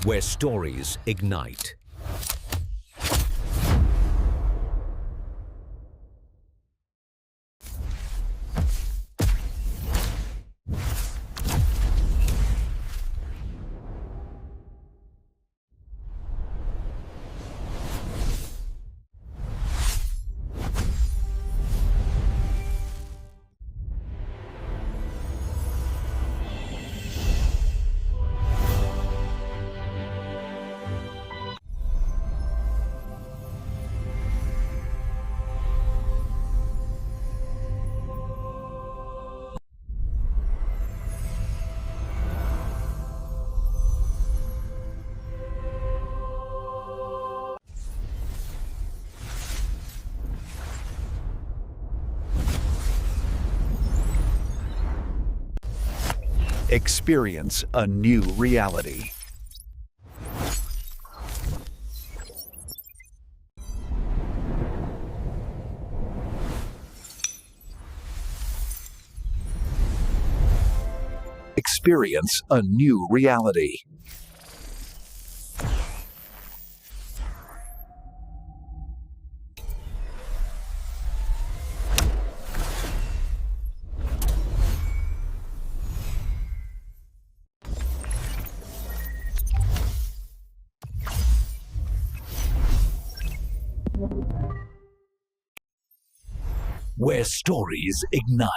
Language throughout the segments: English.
where stories ignite. Experience a new reality. Experience a new reality. Where stories ignite.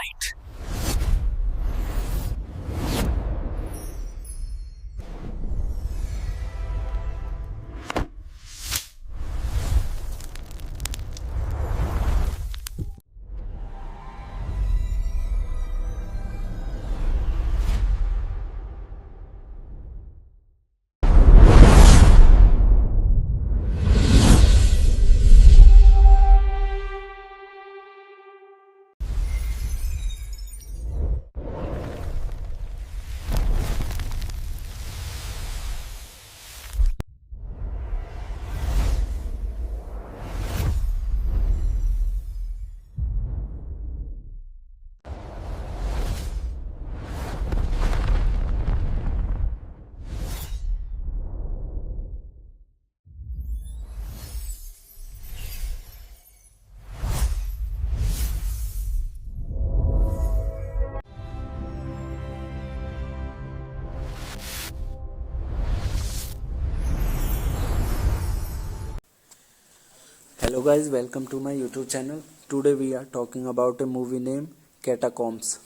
Hello guys, welcome to my YouTube channel. Today we are talking about a movie named Catacombs.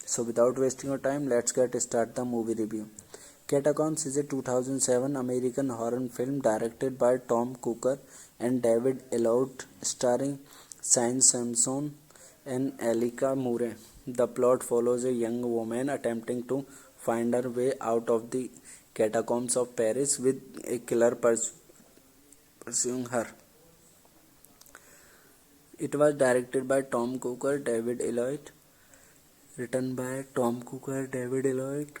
So without wasting your time, let's get start the movie review. Catacombs is a 2007 American horror film directed by Tom Cooker and David Elliott, starring Sian Simpson and Elika Murray. The plot follows a young woman attempting to find her way out of the catacombs of Paris with a killer pursuing her. It was directed by Tom Cooker, David Elliott, written by Tom Cooker, David Elliott,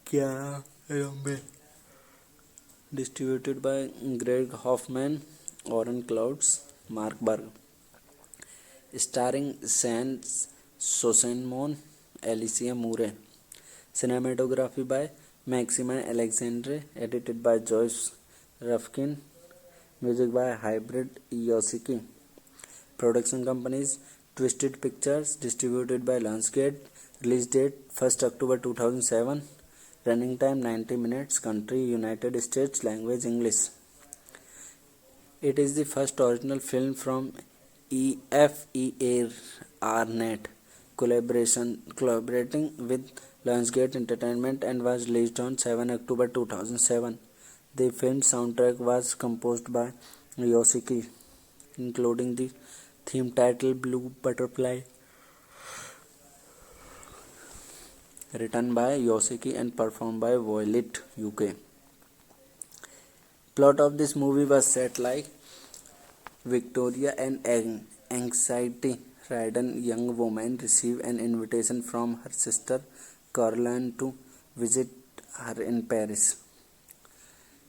Kiara Rombe, distributed by Greg Hoffman, Oren Clouds, Mark Berg, starring Sans Sosenmon, Alicia Murray, cinematography by Maxime Alexandre, edited by Joyce Rufkin, music by Hybrid Yosiki. Production companies Twisted Pictures, distributed by Lionsgate. Release date 1st October 2007. Running time 90 minutes. Country United States. Language English. It is the first original film from EFEA Arnett collaborating with Lionsgate Entertainment and was released on 7 October 2007. The film's soundtrack was composed by Yosiki, including the theme title Blue Butterfly, written by Yosiki and performed by Violet UK. Plot of this movie was set like Victoria, an anxiety-ridden young woman, received an invitation from her sister Caroline to visit her in Paris.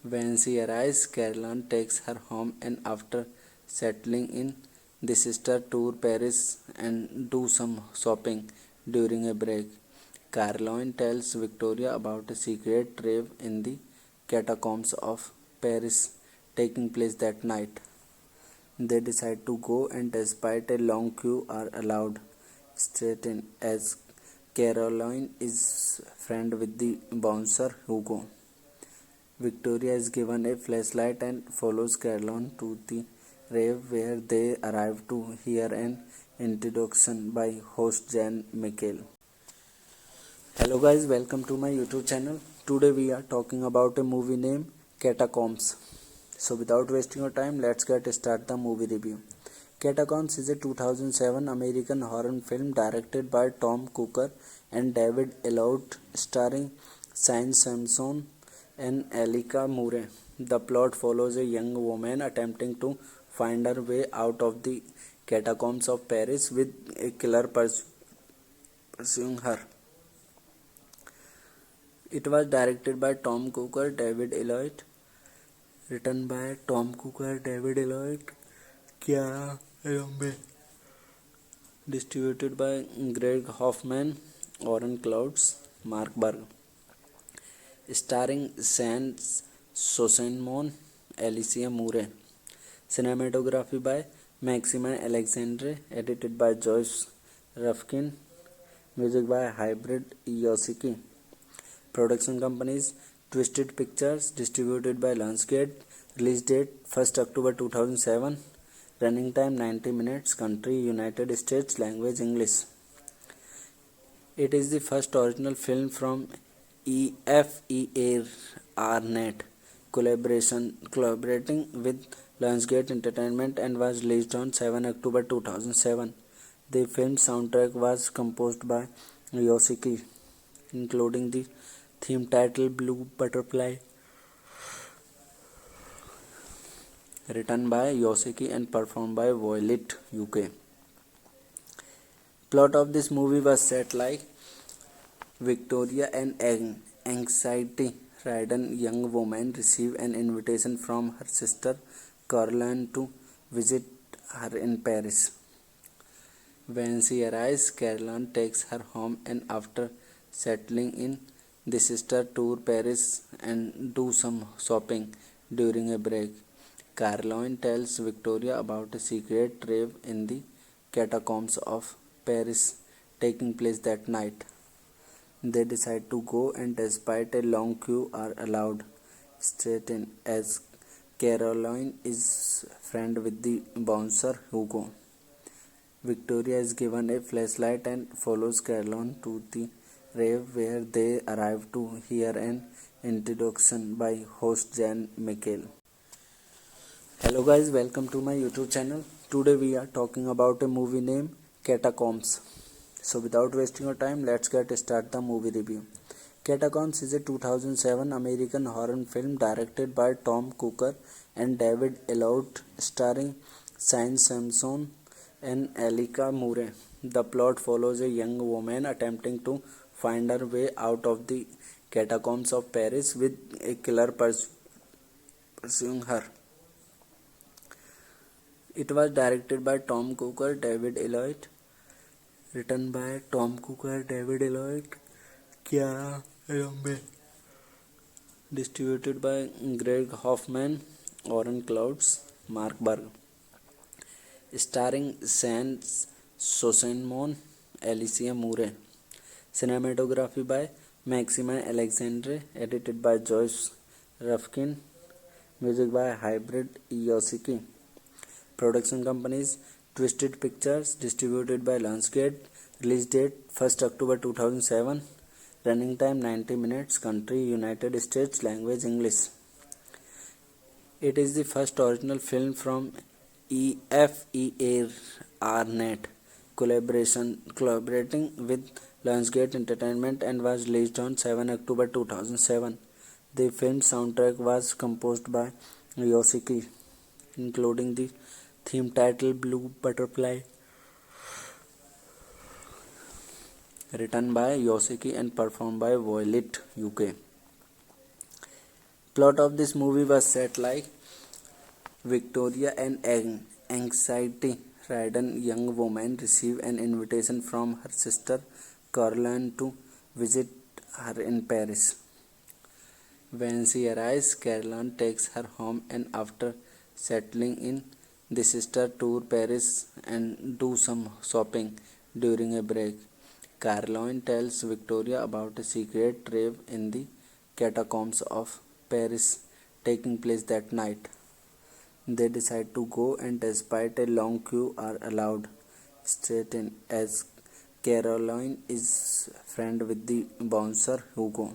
When she arrives, Caroline takes her home, and after settling in, the sister tour Paris and do some shopping. During a break, Caroline tells Victoria about a secret rave in the catacombs of Paris taking place that night. They decide to go, and despite a long queue, are allowed straight in as Caroline is friend with the bouncer Hugo. Victoria is given a flashlight and follows Caroline to the rave where they arrive to hear an introduction by host Jan Michael. Hello guys, welcome to my YouTube channel. Today we are talking about a movie named Catacombs. So without wasting your time, let's get start the movie review. Catacombs is a 2007 American horror film directed by Tom Cooker and David Elliott, starring Shane Sampson and Elika Murray. The plot follows a young woman attempting to find her way out of the catacombs of Paris with a killer pursuing her. It was directed by Tom Cooker, David Elliott, written by Tom Cooker, David Elliott, Kiara Rambe, distributed by Greg Hoffman, Oren Clouds, Mark Berg, starring Sans Sosenmon, Alicia Murray, cinematography by Maxime Alexandre, edited by Joyce Rufkin, music by Hybrid Yoshiki. Production companies Twisted Pictures, distributed by Lionsgate. Release date 1st October 2007. Running time 90 minutes. Country United States. Language English. It is the first original film from EFE Arnett collaborating with Lionsgate Entertainment and was released on 7 October 2007. The film's soundtrack was composed by Yoshiki, including the theme title Blue Butterfly, written by Yoshiki and performed by Violet UK. Plot of this movie was set like Victoria, an anxiety-ridden young woman, receives an invitation from her sister Caroline to visit her in Paris. When she arrives, Caroline takes her home, and after settling in, the sister tour Paris and do some shopping. During a break, Caroline tells Victoria about a secret rave in the catacombs of Paris taking place that night. They decide to go, and despite a long queue, are allowed straight in as Caroline is friend with the bouncer Hugo. Victoria is given a flashlight and follows Caroline to the rave where they arrive to hear an introduction by host Jan Michael. Hello guys, welcome to my YouTube channel. Today we are talking about a movie named Catacombs. So without wasting your time, let's get start the movie review. Catacombs is a 2007 American horror film directed by Tom Cooker and David Elliott, starring Shane Sampson and Elika Murray. The plot follows a young woman attempting to find her way out of the catacombs of Paris with a killer pursuing her. It was directed by Tom Cooker, David Elliott, written by Tom Cooker, David Elliott, Kiara Rambe, distributed by Greg Hoffman, Oren Clouds, Mark Berg, starring Sans Sosenmon, Alicia Murray, cinematography by Maxime Alexandre, edited by Joyce Rufkin, music by Hybrid Yoshiki. Production companies Twisted Pictures, distributed by Lionsgate. Release date 1st October 2007. Running time 90 minutes. Country United States. Language English. It is the first original film from EFE Arnett collaborating with Lionsgate Entertainment and was released on 7 October 2007. The film's soundtrack was composed by Yoshiki, including the theme title Blue Butterfly, written by Yoshiki and performed by Violet UK. Plot of this movie was set like Victoria, an anxiety-ridden young woman, receives an invitation from her sister Caroline to visit her in Paris. When she arrives, Caroline takes her home, and after settling in, the sisters tour Paris and do some shopping during a break. Caroline tells Victoria about a secret rave in the catacombs of Paris taking place that night. They decide to go, and despite a long queue, are allowed straight in as Caroline is friend with the bouncer Hugo.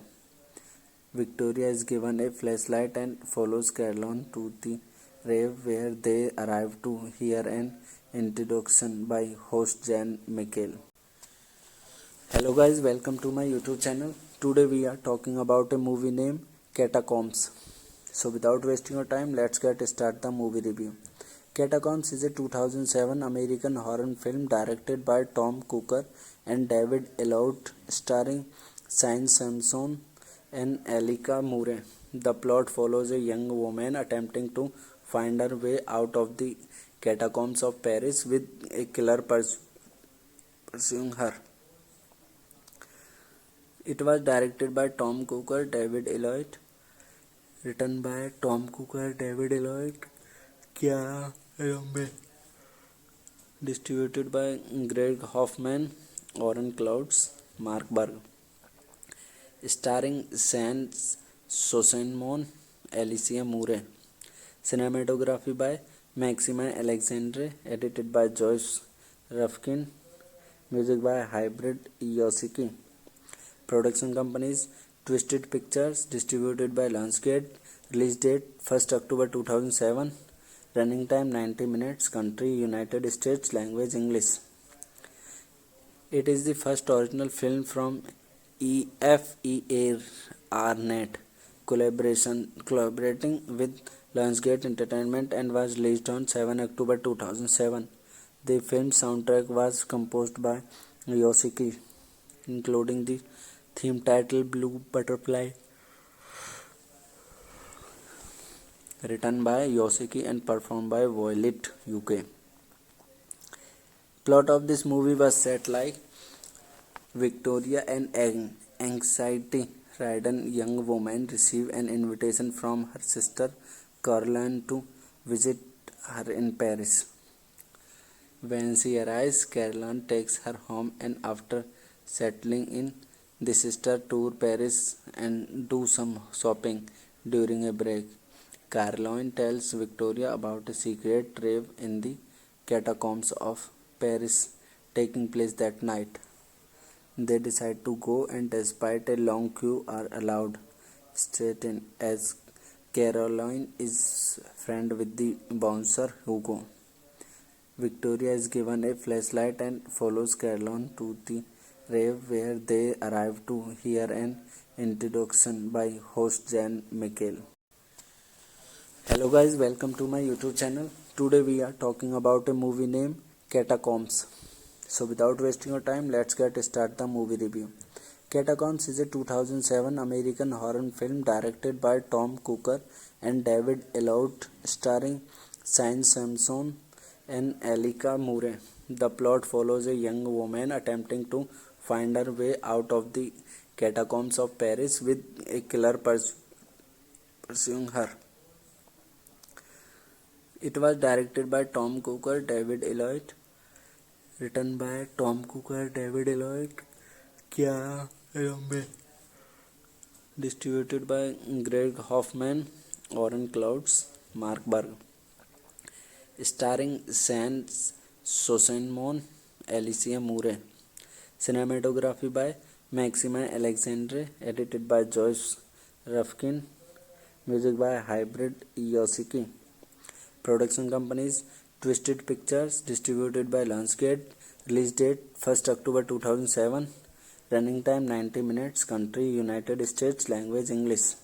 Victoria is given a flashlight and follows Caroline to the rave where they arrive to hear an introduction by host Jan Michael. Hello guys, welcome to my YouTube channel. Today we are talking about a movie named Catacombs. So without wasting your time, let's get start the movie review. Catacombs is a 2007 American horror film directed by Tom Cooker and David Elliott, starring Shane Sampson and Elika Murray. The plot follows a young woman attempting to find her way out of the catacombs of Paris with a killer pursuing her. It was directed by Tom Cooker, David Elliott, written by Tom Cooker, David Elliott, Kiara Rambe, distributed by Greg Hoffman, Oren Clouds, Mark Berg, starring Sans Sosenmon, Alicia Murray, cinematography by Maxime Alexandre, edited by Joyce Rufkin, music by Hybrid Yoshiki. Production companies Twisted Pictures, distributed by Lionsgate, release date 1st October 2007, running time 90 minutes, country United States, language English. It is the first original film from EFEA Arnett collaborating with Lionsgate Entertainment and was released on 7 October 2007. The film's soundtrack was composed by Yoshiki, including the theme title Blue Butterfly, written by Yoshiki and performed by Violet UK. Plot of this movie was set like Victoria, an anxiety-ridden young woman, received an invitation from her sister Caroline to visit her in Paris. When she arrives, Caroline takes her home, and after settling in, the sisters tour Paris and do some shopping during a break. Caroline tells Victoria about a secret rave in the catacombs of Paris taking place that night. They decide to go, and despite a long queue, are allowed straight in as Caroline is friend with the bouncer Hugo. Victoria is given a flashlight and follows Caroline to the rave where they arrive to hear an introduction by host Jan Michael. Hello guys, welcome to my YouTube channel. Today we are talking about a movie named Catacombs. So without wasting your time, let's get start the movie review. Catacombs is a 2007 American horror film directed by Tom Cooker and David Elliott, starring Shane Sampson and Elika Murray. The plot follows a young woman attempting to find her way out of the catacombs of Paris with a killer pursuing her. It was directed by Tom Cooker, David Elliott, written by Tom Cooker, David Elliott, Kiara Rambe, distributed by Greg Hoffman, Oren Clouds, Mark Berg, starring Sans Sosenmon, Alicia Murray, cinematography by Maxime Alexandre, edited by Joyce Rufkin, music by Hybrid Yoshiki. Production companies Twisted Pictures, distributed by Lionsgate, release date 1st October 2007, running time 90 minutes, country United States, language English.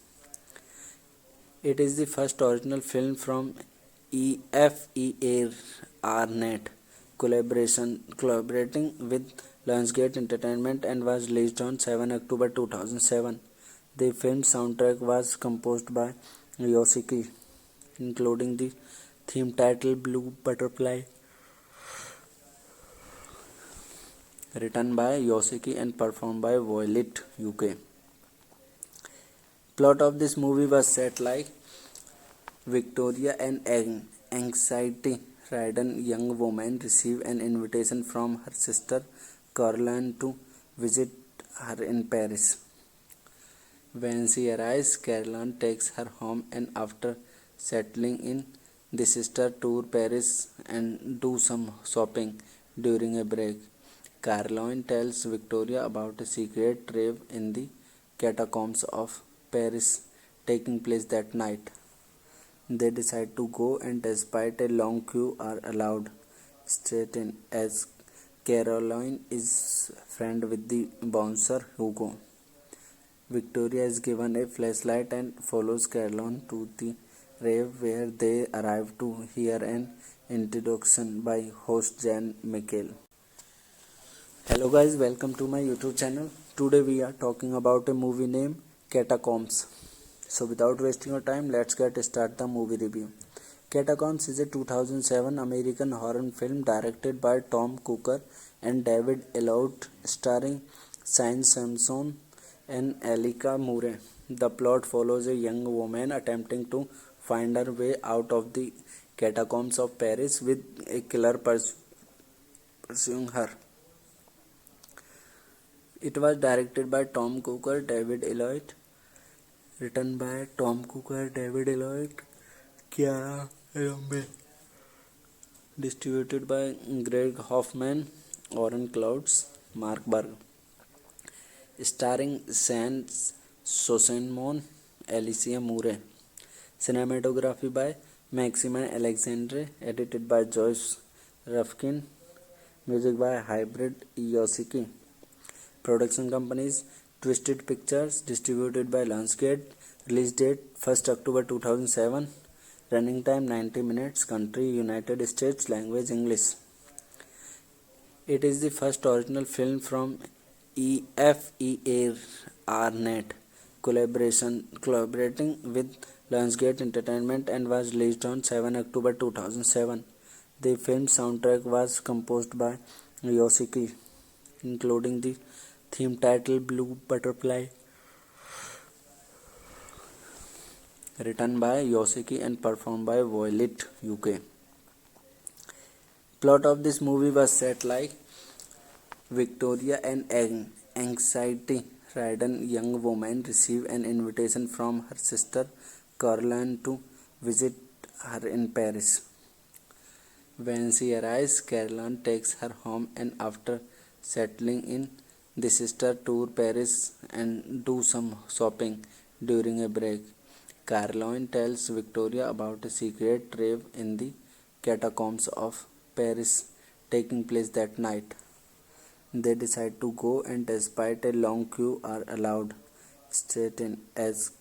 It is the first original film from EFEA Arnett collaborating with Lionsgate Entertainment and was released on 7 October 2007. The film's soundtrack was composed by Yoshiki, including the theme title Blue Butterfly, written by Yoshiki and performed by Violet UK. Plot of this movie was set like Victoria, an anxiety-ridden young woman, receives an invitation from her sister Caroline to visit her in Paris. When she arrives, Caroline takes her home, and after settling in, the sister tour Paris and do some shopping during a break. Caroline tells Victoria about a secret rave in the catacombs of Paris taking place that night. They decide to go, and despite a long queue, are allowed straight in as Caroline is friend with the bouncer Hugo. Victoria is given a flashlight and follows Caroline to the rave where they arrive to hear an introduction by host Jan Michael. Hello guys, welcome to my YouTube channel. Today we are talking about a movie named Catacombs. So without wasting your time, let's get start the movie review. Catacombs is a 2007 American horror film directed by Tom Cooker and David Elliott, starring Shane Sampson and Elika Murray. The plot follows a young woman attempting to find her way out of the catacombs of Paris with a killer pursuing her. It was directed by Tom Cooker, David Elliott, written by Tom Cooker, David Elliott, Kiara Rambe, distributed by Greg Hoffman, Oren Clouds, Mark Berg, starring Sans Sosenmon, Alicia Murray, cinematography by Maxime Alexandre, edited by Joyce Rufkin, music by Hybrid Yoshiki. Production companies Twisted Pictures, distributed by Lionsgate. Release date 1st October 2007. Running time 90 minutes. Country United States. Language English. It is the first original film from EFEA Arnett collaborating with Lionsgate Entertainment and was released on 7 October 2007. The film's soundtrack was composed by Yoshiki, including the theme title Blue Butterfly, written by Yoshiki and performed by Violet UK. Plot of this movie was set like Victoria, an anxiety-ridden young woman, receives an invitation from her sister Caroline to visit her in Paris. When she arrives, Caroline takes her home, and after settling in, the sister tour Paris and do some shopping during a break. Caroline tells Victoria about a secret rave in the catacombs of Paris taking place that night. They decide to go, and despite a long queue, are allowed straight in as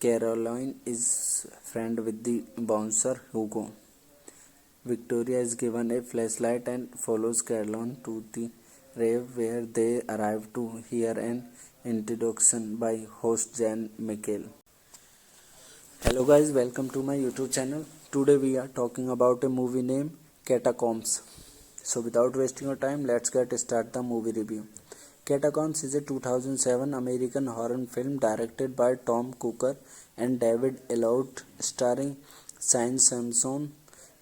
Caroline is friend with the bouncer Hugo. Victoria is given a flashlight and follows Caroline to the rave where they arrive to hear an introduction by host Jan Michael. Hello guys, welcome to my YouTube channel. Today we are talking about a movie named Catacombs. So without wasting your time, let's get start the movie review. Catacombs is a 2007 American horror film directed by Tom Cooker and David Elliott, starring Shane Sampson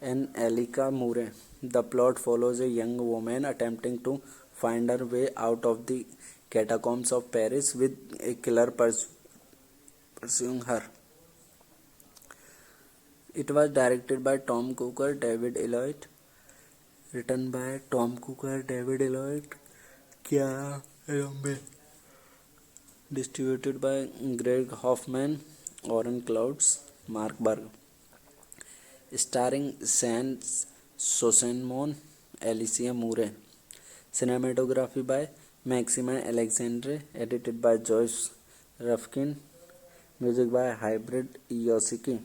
and Elika Murray. The plot follows a young woman attempting to find her way out of the catacombs of Paris with a killer pursuing her. It was directed by Tom Cooker, David Elliott, written by Tom Cooker, David Elliott, Kiara Rambe, distributed by Greg Hoffman, Oren Clouds, Mark Berg, starring Sans Sosenmon, Alicia Murray, cinematography by Maxime Alexandre, edited by Joyce Rufkin, music by Hybrid Yoshiki.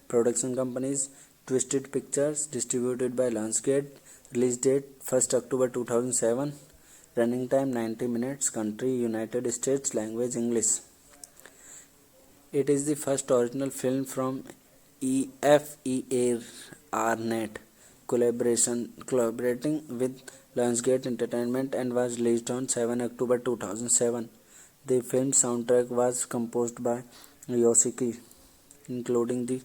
Production companies Twisted Pictures, distributed by Lionsgate. Release date 1st October 2007. Running time 90 minutes. Country United States. Language English. It is the first original film from EFEA Arnett collaborating with Lionsgate Entertainment and was released on 7 October 2007. The film's soundtrack was composed by Yoshiki, including the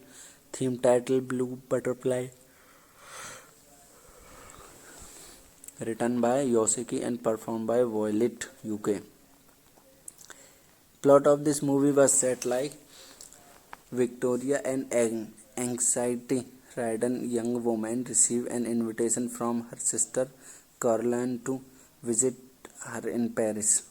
theme title Blue Butterfly, written by Yoshiki and performed by Violet UK. Plot of this movie was set like Victoria, an anxiety-ridden young woman, received an invitation from her sister Caroline to visit her in Paris.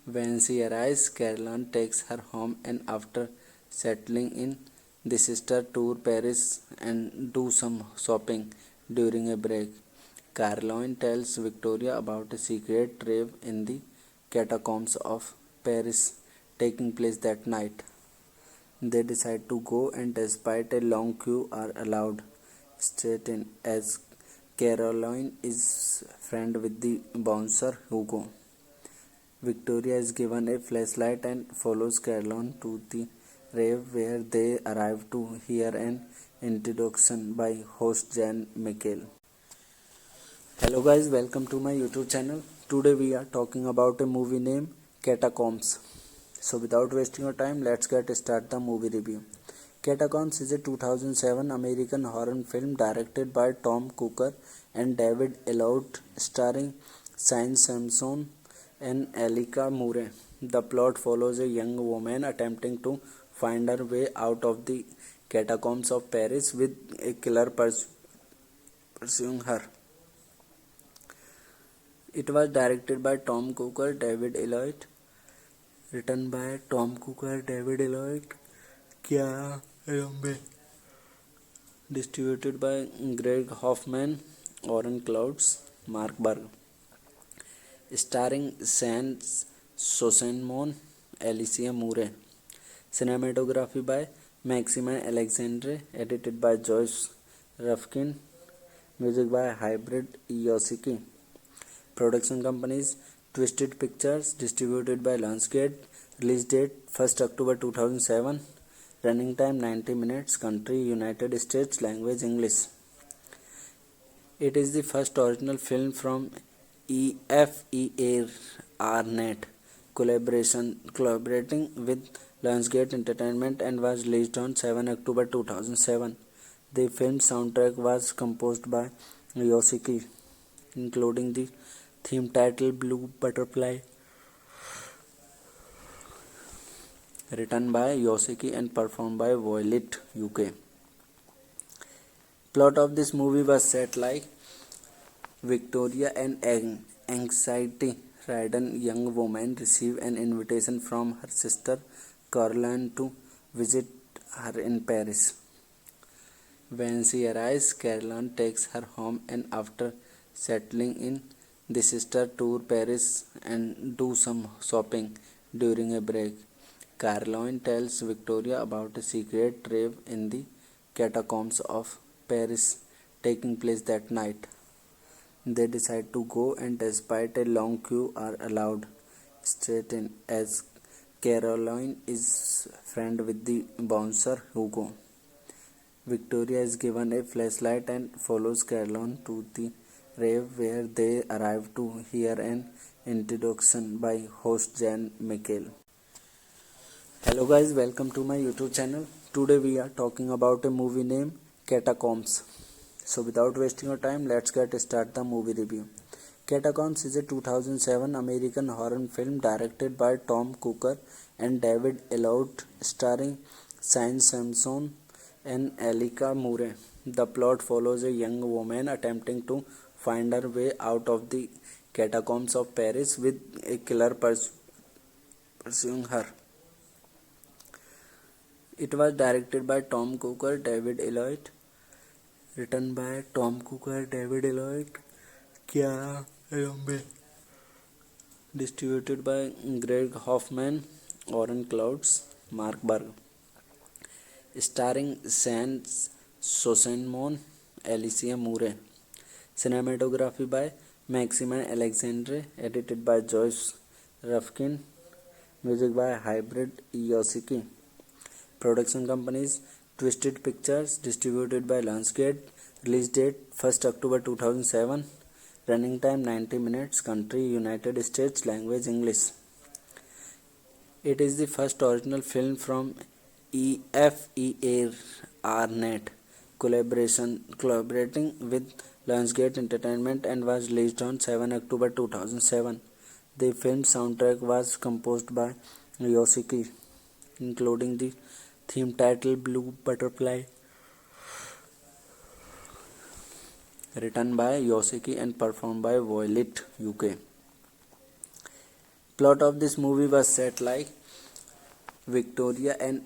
When she arrives, Caroline takes her home, and after settling in, the sister tour Paris and do some shopping during a break. Caroline tells Victoria about a secret rave in the catacombs of Paris taking place that night. They decide to go, and despite a long queue, are allowed straight in as Caroline is friend with the bouncer Hugo. Victoria is given a flashlight and follows Caroline to the rave, where they arrive to hear an introduction by host Jan Michael. Hello guys, welcome to my YouTube channel. Today we are talking about a movie named Catacombs. So without wasting your time, let's get start the movie review. Catacombs is a 2007 American horror film directed by Tom Cooker and David Elliott, starring Shane Sampson and Elika Murray. The plot follows a young woman attempting to find her way out of the catacombs of Paris with a killer pursuing her. It was directed by Tom Cooker, David Elliott, written by Tom Cooker, David Elliott, Kiara Rambe, distributed by Greg Hoffman, Oren Clouds, Mark Berg, starring Shane Sosenmon, Alicia Murray. Cinematography by Maxime Alexandre, edited by Joyce Rufkin, music by Hybrid Yoshiki. Production companies Twisted Pictures, distributed by Lionsgate. Release date 1st October 2007. Running time 90 minutes. Country United States. Language English. It is the first original film from EFEA Arnett collaborating with Lionsgate Entertainment and was released on 7 October 2007. The film's soundtrack was composed by Yoshiki, including the theme title Blue Butterfly, written by Yoshiki and performed by Violet UK. Plot of this movie was set like Victoria, an anxiety-ridden young woman, received an invitation from her sister Caroline to visit her in Paris. When she arrives, Caroline takes her home, and after settling in, the sister tour Paris and do some shopping during a break. Caroline tells Victoria about a secret rave in the catacombs of Paris taking place that night. They decide to go, and despite a long queue, are allowed straight in as Caroline is friend with the bouncer Hugo. Victoria is given a flashlight and follows Caroline to the rave, where they arrive to hear an introduction by host Jan Michael. Hello guys, welcome to my YouTube channel. Today we are talking about a movie named Catacombs. So without wasting your time, let's get start the movie review. Catacombs is a 2007 American horror film directed by Tom Cooker and David Elliott, starring Shane Sampson and Elika Murray. The plot follows a young woman attempting to find her way out of the catacombs of Paris with a killer pursuing her. It was directed by Tom Cooker, David Elliott, written by Tom Cooker, David Elliott, Kiara Rambe, distributed by Greg Hoffman, Oren Clouds, Mark Berg, starring Shane Sosenmon, Alicia Murray. Cinematography by Maxime Alexandre, edited by Joyce Rufkin, music by Hybrid Yoshiki. Production companies Twisted Pictures, distributed by Lionsgate. Release date 1st October 2007. Running time 90 minutes. Country United States. Language English. It is the first original film from EFE Arnett collaborating with Lionsgate Entertainment and was released on 7 October 2007. The film's soundtrack was composed by Yoshiki, including the theme title Blue Butterfly, written by Yoshiki and performed by Violet UK. Plot of this movie was set like Victoria, an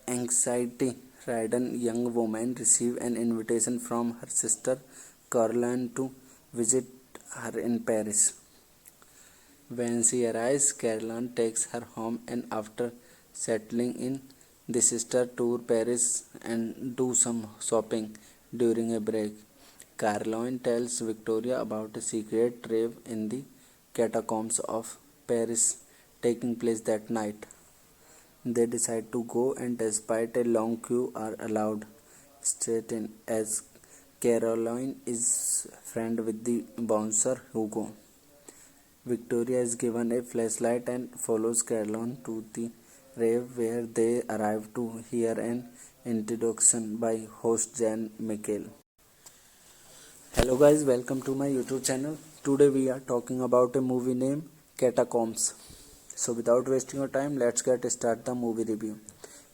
anxiety-ridden young woman, received an invitation from her sister Caroline to visit her in Paris. When she arrives, Caroline takes her home, and after settling in, the sister tour Paris and do some shopping during a break. Caroline tells Victoria about a secret rave in the catacombs of Paris taking place that night. They decide to go, and despite a long queue, are allowed straight in as Caroline is friend with the bouncer Hugo. Victoria is given a flashlight and follows Caroline to the rave, where they arrive to hear an introduction by host Jan Michael. Hello guys, welcome to my YouTube channel. Today we are talking about a movie named Catacombs. So without wasting your time, let's get start the movie review.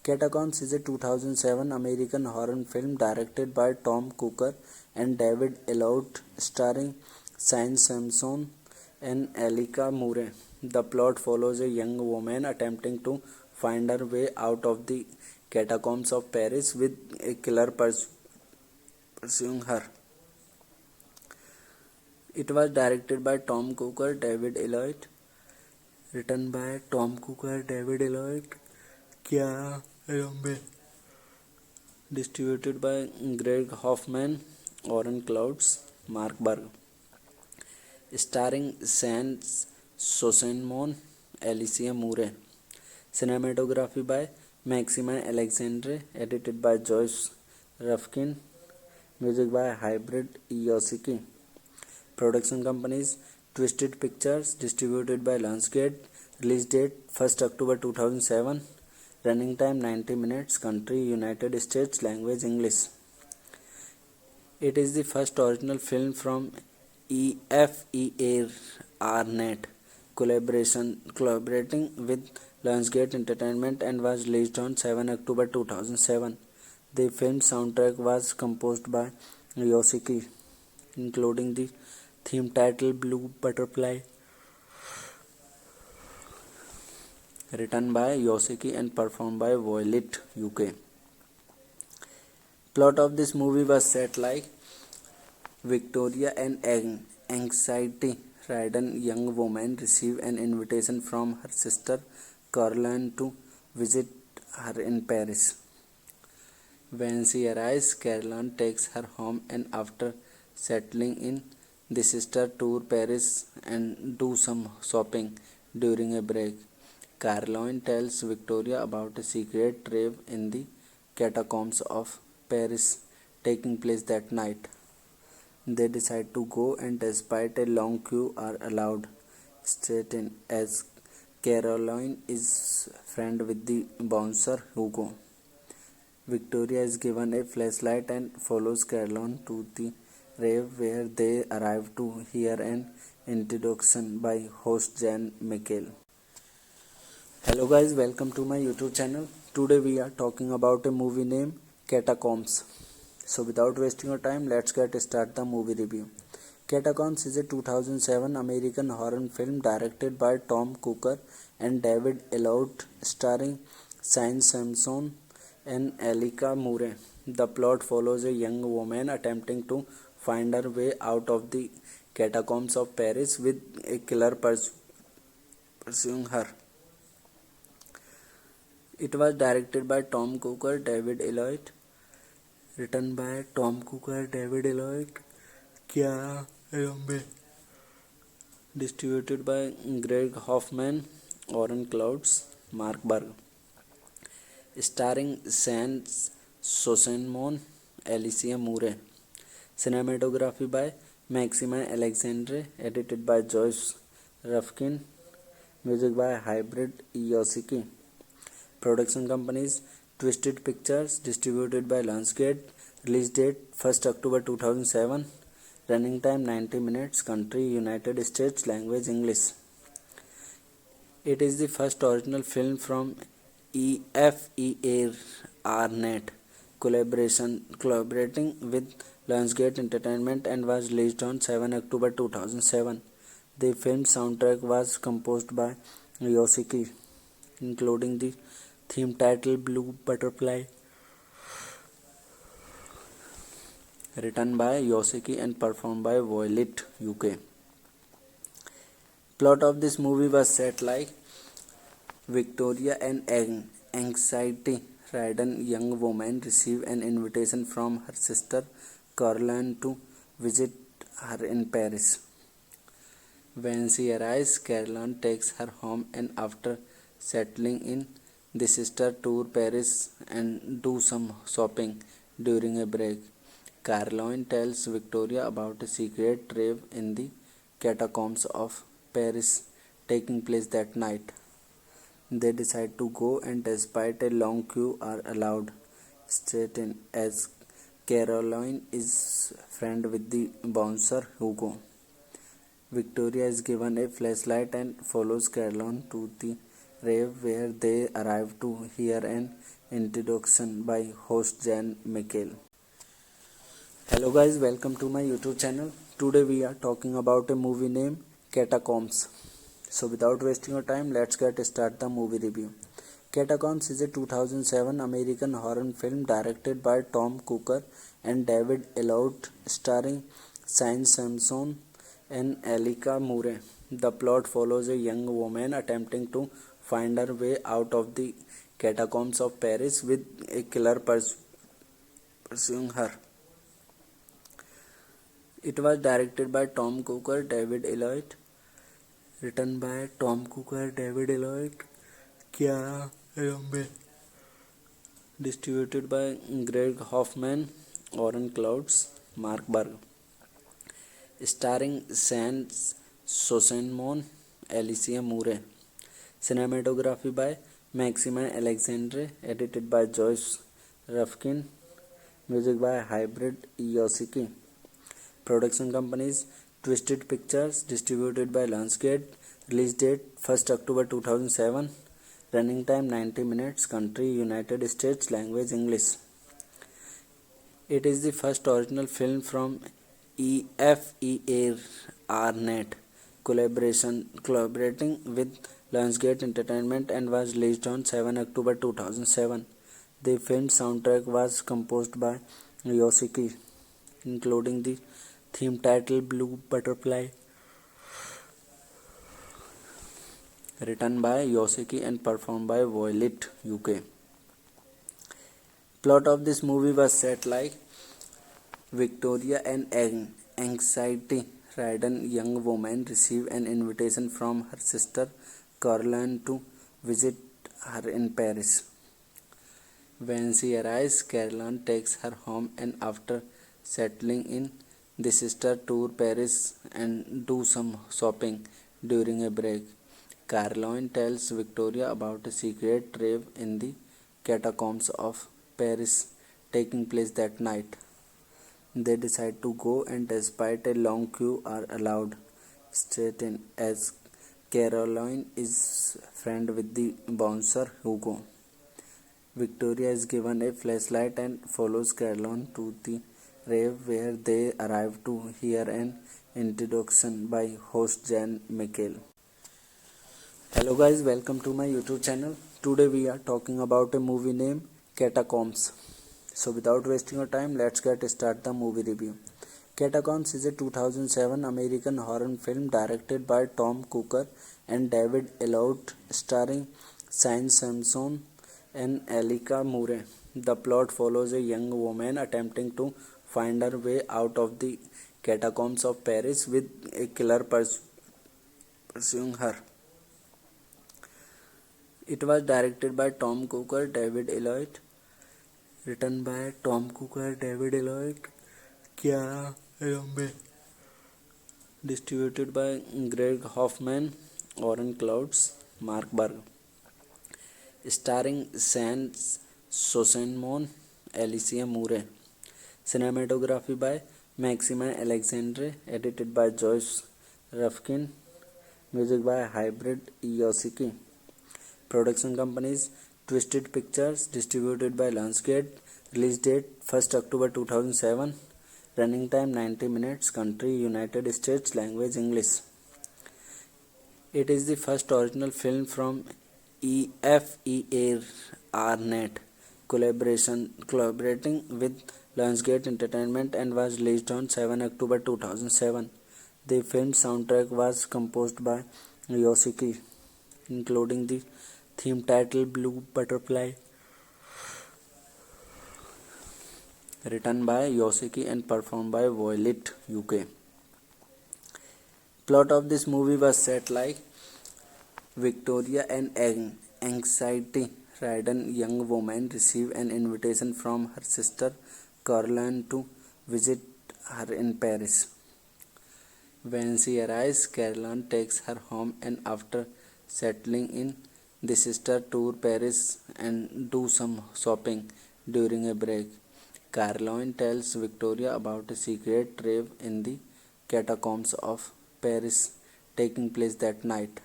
Catacombs is a 2007 American horror film directed by Tom Cooker and David Elliott, starring Shane Sampson and Elika Murray. The plot follows a young woman attempting to find her way out of the catacombs of Paris with a killer pursuing her. It was directed by Tom Cooker, David Elliott, written by Tom Cooker, David Elliott, Kiara Rombe, distributed by Greg Hoffman, Oren Clouds, Mark Berg, starring Shane Sosenmon, Alicia Murray, cinematography by Maxime Alexandre, edited by Joyce Rufkin, music by Hybrid Yoshiki. Production companies Twisted Pictures, distributed by Lionsgate. Release date 1st October 2007. Running time 90 minutes. Country United States. Language English. It is the first original film from EFE Arnett collaborating with Lionsgate Entertainment and was released on 7 October 2007. The film's soundtrack was composed by Yoshiki, including the theme title Blue Butterfly, written by Yoshiki and performed by Violet UK. Plot of this movie was set like Victoria, an anxiety-ridden young woman, received an invitation from her sister Caroline to visit her in Paris. When she arrives, Caroline takes her home, and after settling in, the sister tour Paris and do some shopping during a break. Caroline tells Victoria about a secret rave in the catacombs of Paris taking place that night. They decide to go, and despite a long queue, are allowed straight in as Caroline is friend with the bouncer Hugo. Victoria is given a flashlight and follows Caroline to the rave, where they arrive to hear an introduction by host Jan Michael. Hello guys, welcome to my YouTube channel. Today we are talking about a movie named Catacombs. So without wasting your time, let's get start the movie review. Catacombs is a 2007 American horror film directed by Tom Cooker and David Elliott, starring Shane Sampson and Elika Murray. The plot follows a young woman attempting to find her way out of the catacombs of Paris with a killer pursuing her. It was directed by Tom Cooker, David Elliott, written by Tom Cooker, David Elliott, Kiara Rombe, distributed by Greg Hoffman, Oren Clouds, Mark Berg, starring Shane Sosenmon, Alicia Murray, cinematography by Maxime Alexandre, edited by Joyce Rufkin, Music by Hybrid Yoshiki. Production companies Twisted Pictures, distributed by Lionsgate. Release date 1st October 2007. Running time 90 minutes. Country United States. Language English. It is the first original film from EFE Arnett collaborating with Lionsgate Entertainment and was released on 7 October 2007. The film's soundtrack was composed by Yoshiki, including the theme title Blue Butterfly, written by Yoshiki and performed by Violet UK. Plot of this movie was set like Victoria, an anxiety-ridden young woman, received an invitation from her sister Caroline to visit her in Paris. When she arrives, Caroline takes her home, and after settling in, the sister tour Paris and do some shopping during a break. Caroline tells Victoria about a secret rave in the catacombs of Paris taking place that night. They decide to go, and despite a long queue, are allowed straight in as Caroline is friend with the bouncer Hugo. Victoria is given a flashlight and follows Caroline to the rave, where they arrive to hear an introduction by host Jan Michael. Hello guys, welcome to my YouTube channel. Today we are talking about a movie named Catacombs. So without wasting your time, let's get start the movie review. Catacombs is a 2007 American horror film directed by Tom Cooker and David Elliott, starring Shane Simpson and Elika Murray. The plot follows a young woman attempting to find her way out of the catacombs of Paris with a killer pursuing her. It was directed by Tom Cooker, David Elliott, written by Tom Cooker, David Elliott, Kiara Rambe, distributed by Greg Hoffman, Oren Clouds, Mark Berg, starring Shane Sosenmon, Alicia Murray. Cinematography by Maxime Alexandre, edited by Joyce Rufkin. Music by Hybrid Yoshiki. Production companies Twisted Pictures, distributed by Lionsgate. Release date 1st October 2007. Running time 90 minutes. Country United States. Language English. It is the first original film from EFE Arnett collaborating with Lionsgate Entertainment and was released on 7 October 2007. The film's soundtrack was composed by Yoshiki, including the theme title Blue Butterfly, written by Yoshiki and performed by Violet UK. Plot of this movie was set like Victoria, an anxiety-ridden young woman, received an invitation from her sister Caroline to visit her in Paris. When she arrives, Caroline takes her home, and after settling in, the sister tour Paris and do some shopping during a break. Caroline tells Victoria about a secret rave in the catacombs of Paris taking place that night. They decide to go, and despite a long queue, are allowed straight in as Caroline is friend with the bouncer Hugo. Victoria is given a flashlight and follows Caroline to the rave, where they arrive to hear an introduction by host Jan Michael. Hello guys, welcome to my YouTube channel. Today we are talking about a movie named Catacombs. So without wasting your time, let's get start the movie review. Catacombs is a 2007 American horror film directed by Tom Cooker and David Elliott, starring Shane Simpson and Elika Murray. The plot follows a young woman attempting to find her way out of the catacombs of Paris with a killer pursuing her. It was directed by Tom Cooker, David Elliott, written by Tom Cooker, David Elliott, Kiara Rambe, distributed by Greg Hoffman, Oren Clouds, Markberg. Starring Sans Sosenmon, Alicia Moore. Cinematography by Maxime Alexandre, edited by Joyce Rufkin, music by Hybrid Yosiki. Production companies Twisted Pictures, distributed by Lionsgate. Release date 1st October 2007. Running time 90 minutes. Country United States. Language English. It is the first original film from EFE Arnett collaborating with Lionsgate Entertainment and was released on 7 October 2007. The film's soundtrack was composed by Yoshiki, including the theme title Blue Butterfly, written by Yoshiki and performed by Violet UK. Plot of this movie was set like Victoria, an anxiety-ridden young woman, received an invitation from her sister Caroline to visit her in Paris. When she arrives, Caroline takes her home, and after settling in, the sister tour Paris and do some shopping during a break. Caroline tells Victoria about a secret rave in the catacombs of Paris taking place that night.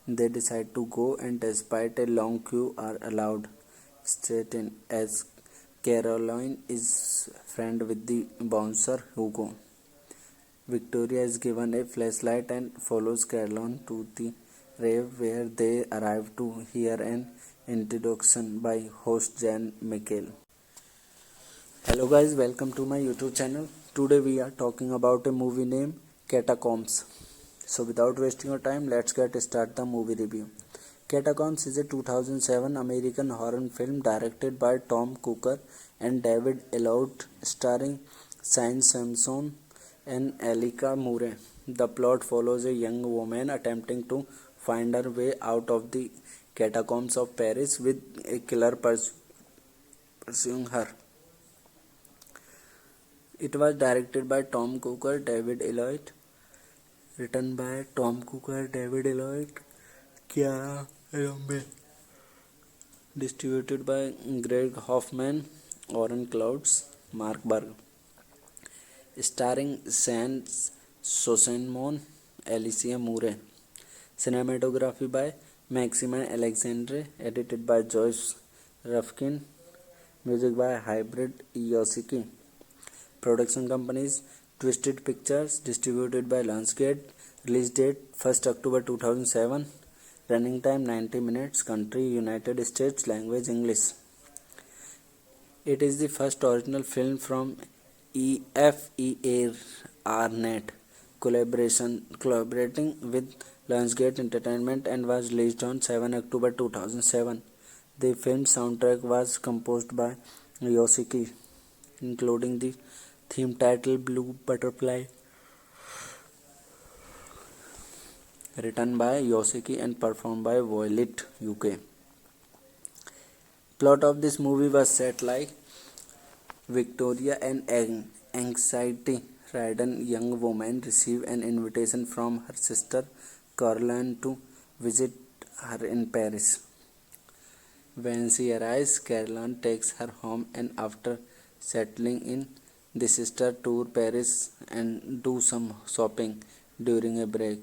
They decide to go, and despite a long queue, are allowed straight in as Caroline is friend with the bouncer Hugo. Victoria is given a flashlight and follows Caroline to the rave, where they arrive to hear an introduction by host Jan Michael. Hello guys, welcome to my YouTube channel. Today we are talking about a movie named Catacombs. So without wasting your time, let's get start the movie review. Catacombs is a 2007 American horror film directed by Tom Cooker and David Elliott, starring Shane Sampson and Alika Moore. The plot follows a young woman attempting to find her way out of the catacombs of Paris with a killer pursuing her. It was directed by Tom Cooker, David Elliott, written by Tom Cooker, David Elliott, Kiara Rambe, distributed by Greg Hoffman, Oren Clouds, Markberg. Starring Sans Sosenmon, Alicia Moore. Cinematography by Maxime Alexandre, edited by Joyce Rufkin, music by Hybrid Yosiki. Production companies Twisted Pictures, distributed by Lionsgate. Release date 1st October 2007. Running time 90 minutes. Country United States. Language English. It is the first original film from EFE Arnett collaborating with Lionsgate Entertainment and was released on 7 October 2007. The film's soundtrack was composed by Yoshiki, including the theme title Blue Butterfly, written by Yoshiki and performed by Violet UK. Plot of this movie was set like Victoria, an anxiety-ridden young woman, received an invitation from her sister Caroline to visit her in Paris. When she arrives, Caroline takes her home, and after settling in, the sister tour Paris and do some shopping during a break.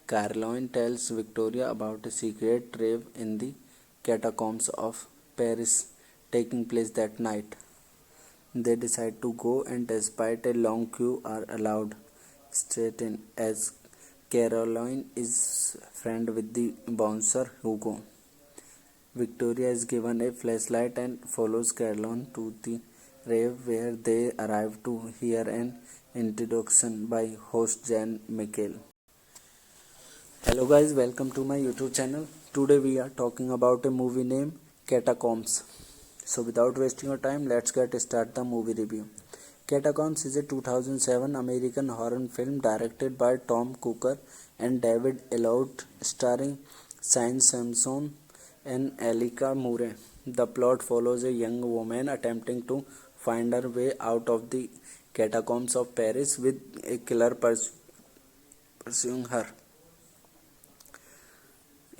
Caroline tells Victoria about a secret rave in the catacombs of Paris taking place that night. They decide to go, and despite a long queue, are allowed straight in as Caroline is friend with the bouncer Hugo. Victoria is given a flashlight and follows Caroline to the rave, where they arrive to hear an introduction by host Jan Michael. Hello guys, welcome to my YouTube channel. Today we are talking about a movie named Catacombs. So without wasting your time, let's get start the movie review. Catacombs is a 2007 American horror film directed by Tom Cooker and David Elliott, starring Shane Sampson and Alika Moore. The plot follows a young woman attempting to find her way out of the catacombs of Paris with a killer pursuing her.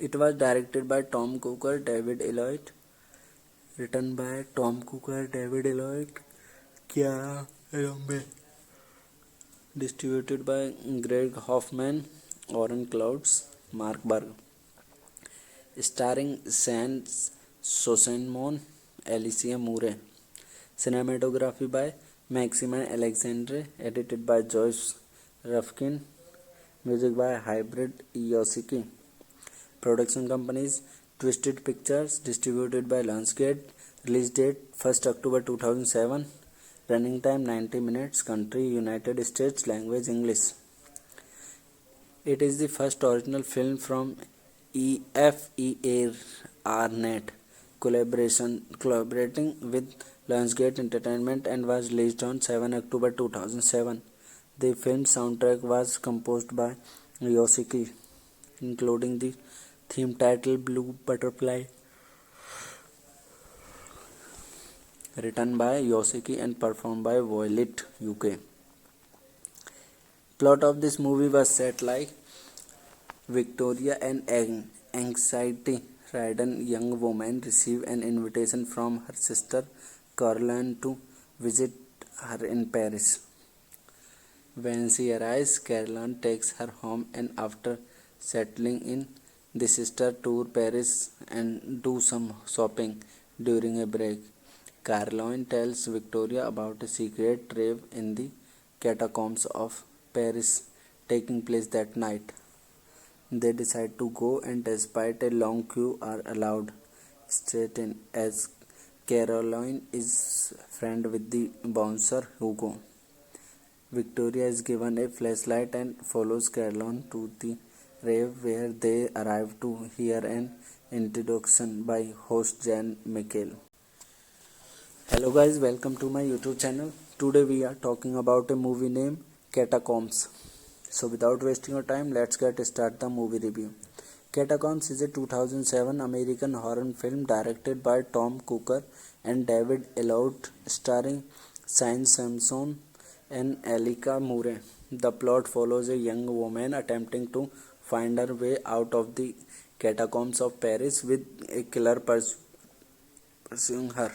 It was directed by Tom Cooker, David Elliott, written by Tom Cooker, David Elliott, Kiara Rombe, distributed by Greg Hoffman, Oren Clouds, Mark Berg, starring Sans Sosenmon, Alicia Moore. Cinematography by Maxime Alexandre, edited by Joyce Rufkin, music by Hybrid Yosiki. Production companies Twisted Pictures, distributed by Lionsgate. Release date 1st October 2007. Running time 90 minutes. Country United States. Language English. It is the first original film from EFE Arnett collaborating with Lionsgate Entertainment and was released on 7 October 2007. The film's soundtrack was composed by Yosiki, including the theme title Blue Butterfly, written by Yosiki and performed by Violet UK. Plot of this movie was set like Victoria, an anxiety-ridden young woman, received an invitation from her sister Caroline to visit her in Paris. When she arrives, Caroline takes her home, and after settling in, the sister tour Paris and do some shopping during a break. Caroline tells Victoria about a secret rave in the catacombs of Paris taking place that night. They decide to go, and despite a long queue, are allowed straight in as Caroline is friend with the bouncer Hugo. Victoria is given a flashlight and follows Caroline to the rave, where they arrive to hear an introduction by host Jan Mikkel. Hello guys, welcome to my YouTube channel. Today we are talking about a movie named Catacombs. So without wasting your time, let's get start the movie review. Catacombs is a 2007 American horror film directed by Tom Cooker and David Elliott, starring Shane Sampson and Alicia Moore. The plot follows a young woman attempting to find her way out of the catacombs of Paris with a killer pursuing her.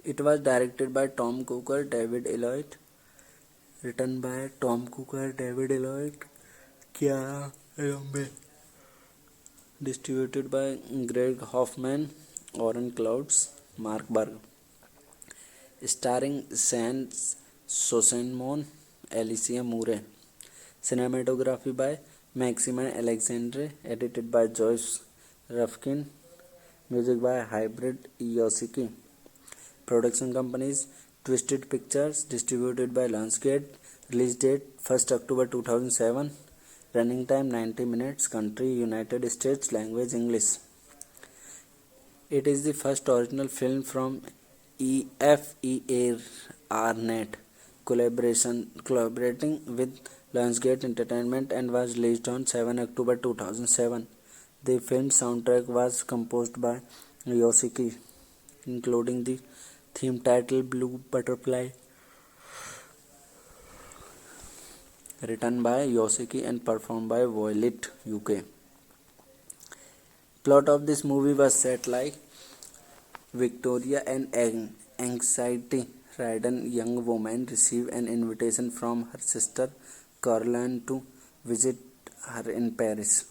It was directed by Tom Cooker, David Elliott, written by Tom Cooker, David Elliott, Kiara Rombe, distributed by Greg Hoffman, Oren Clouds, Mark Berg, starring Sans Sosenmon, Alicia Moore. Cinematography by Maxime Alexandre, edited by Joyce Rufkin, music by Hybrid Yosiki. Production companies Twisted Pictures, distributed by Lionsgate. Release date 1st October 2007. Running time 90 minutes. Country United States. Language English. It is the first original film from EFE Arnett collaborating with Lionsgate Entertainment and was released on 7 October 2007. The film's soundtrack was composed by Yosiki, including the theme title Blue Butterfly, written by Yosiki and performed by Violet UK. Plot of this movie was set like Victoria, an anxiety-ridden young woman, received an invitation from her sister Caroline to visit her in Paris.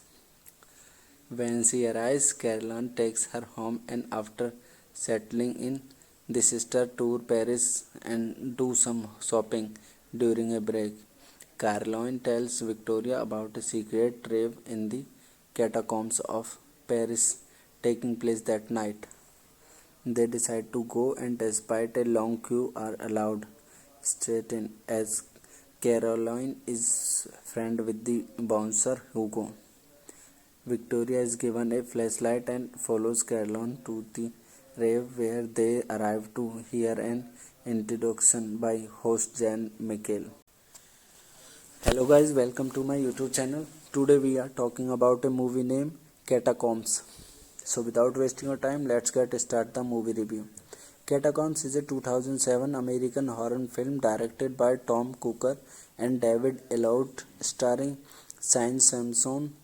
When she arrives, Caroline takes her home, and after settling in, the sister tour Paris and do some shopping during a break. Caroline tells Victoria about a secret rave in the catacombs of Paris taking place that night. They decide to go, and despite a long queue, are allowed straight in as Caroline is friend with the bouncer Hugo. Victoria is given a flashlight and follows Caroline to the rave, where they arrive to hear an introduction by host Jan Mikkel. Hello guys, welcome to my YouTube channel. Today we are talking about a movie named Catacombs. So without wasting your time, let's get start the movie review. Catacombs is a 2007 American horror film directed by Tom Cooker and David Elliott, starring Shane Sampson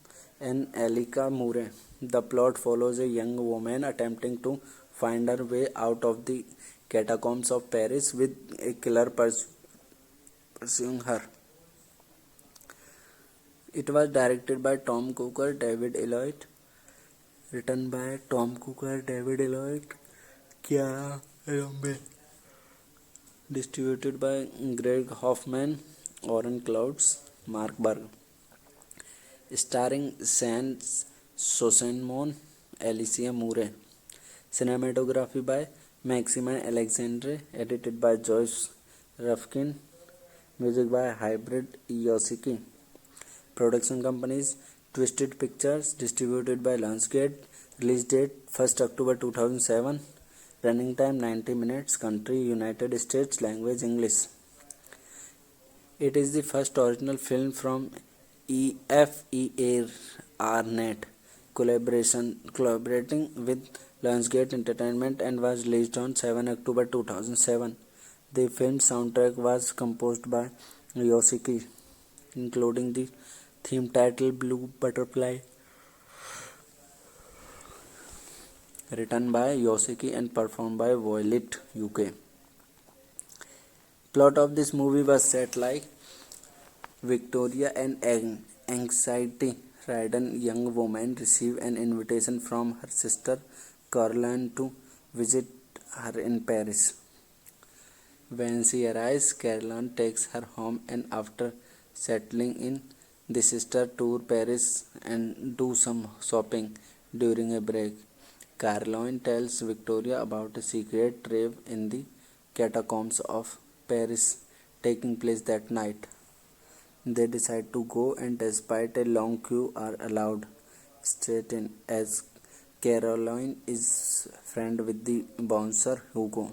and Elika Mure. The plot follows a young woman attempting to find her way out of the catacombs of Paris with a killer pursuing her. It was directed by Tom Cooker, David Elliott, written by Tom Cooker, David Elliott, Kiara Lombe, distributed by Greg Hoffman, Oren Clouds, Mark Berg, starring Sans Sosenmon, Alicia Mure. Cinematography by Maxime Alexandre, edited by Joyce Rufkin, music by Hybrid Yosiki. Production companies Twisted Pictures, distributed by Lionsgate. Release date 1st October 2007. Running time 90 minutes. Country United States. Language English. It is the first original film from EFEA Arnett collaborating with Lionsgate Entertainment and was released on 7 October 2007. The film's soundtrack was composed by Yosiki, including the theme title Blue Butterfly, written by Yosiki and performed by Violet UK. Plot of this movie was set like Victoria, an anxiety-ridden young woman, received an invitation from her sister Caroline to visit her in Paris. When she arrives, Caroline takes her home, and after settling in, the sister tour Paris and do some shopping. During a break, Caroline tells Victoria about a secret rave in the catacombs of Paris taking place that night. They decide to go, and despite a long queue, are allowed straight in as Caroline is friend with the bouncer Hugo.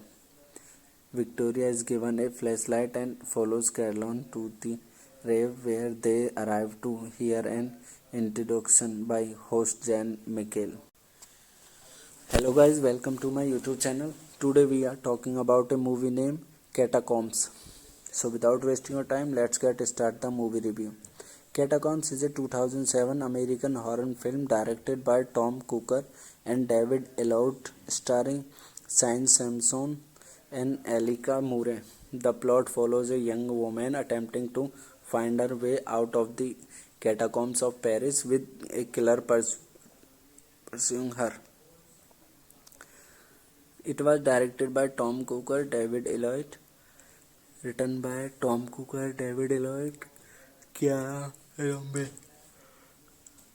Victoria is given a flashlight and follows Caroline to the rave, where they arrive to hear an introduction by host Jan Michael. Hello guys, welcome to my YouTube channel. Today we are talking about a movie named Catacombs. So without wasting your time, let's get start the movie review. Catacombs is a 2007 American horror film directed by Tom Cooker and David Elliott, starring Shane Sampson and Elika Mure. The plot follows a young woman attempting to find her way out of the catacombs of Paris with a killer pursuing her. It was directed by Tom Cooker, David Elliott, written by Tom Cooker, David Elliott, Kiara Lombe,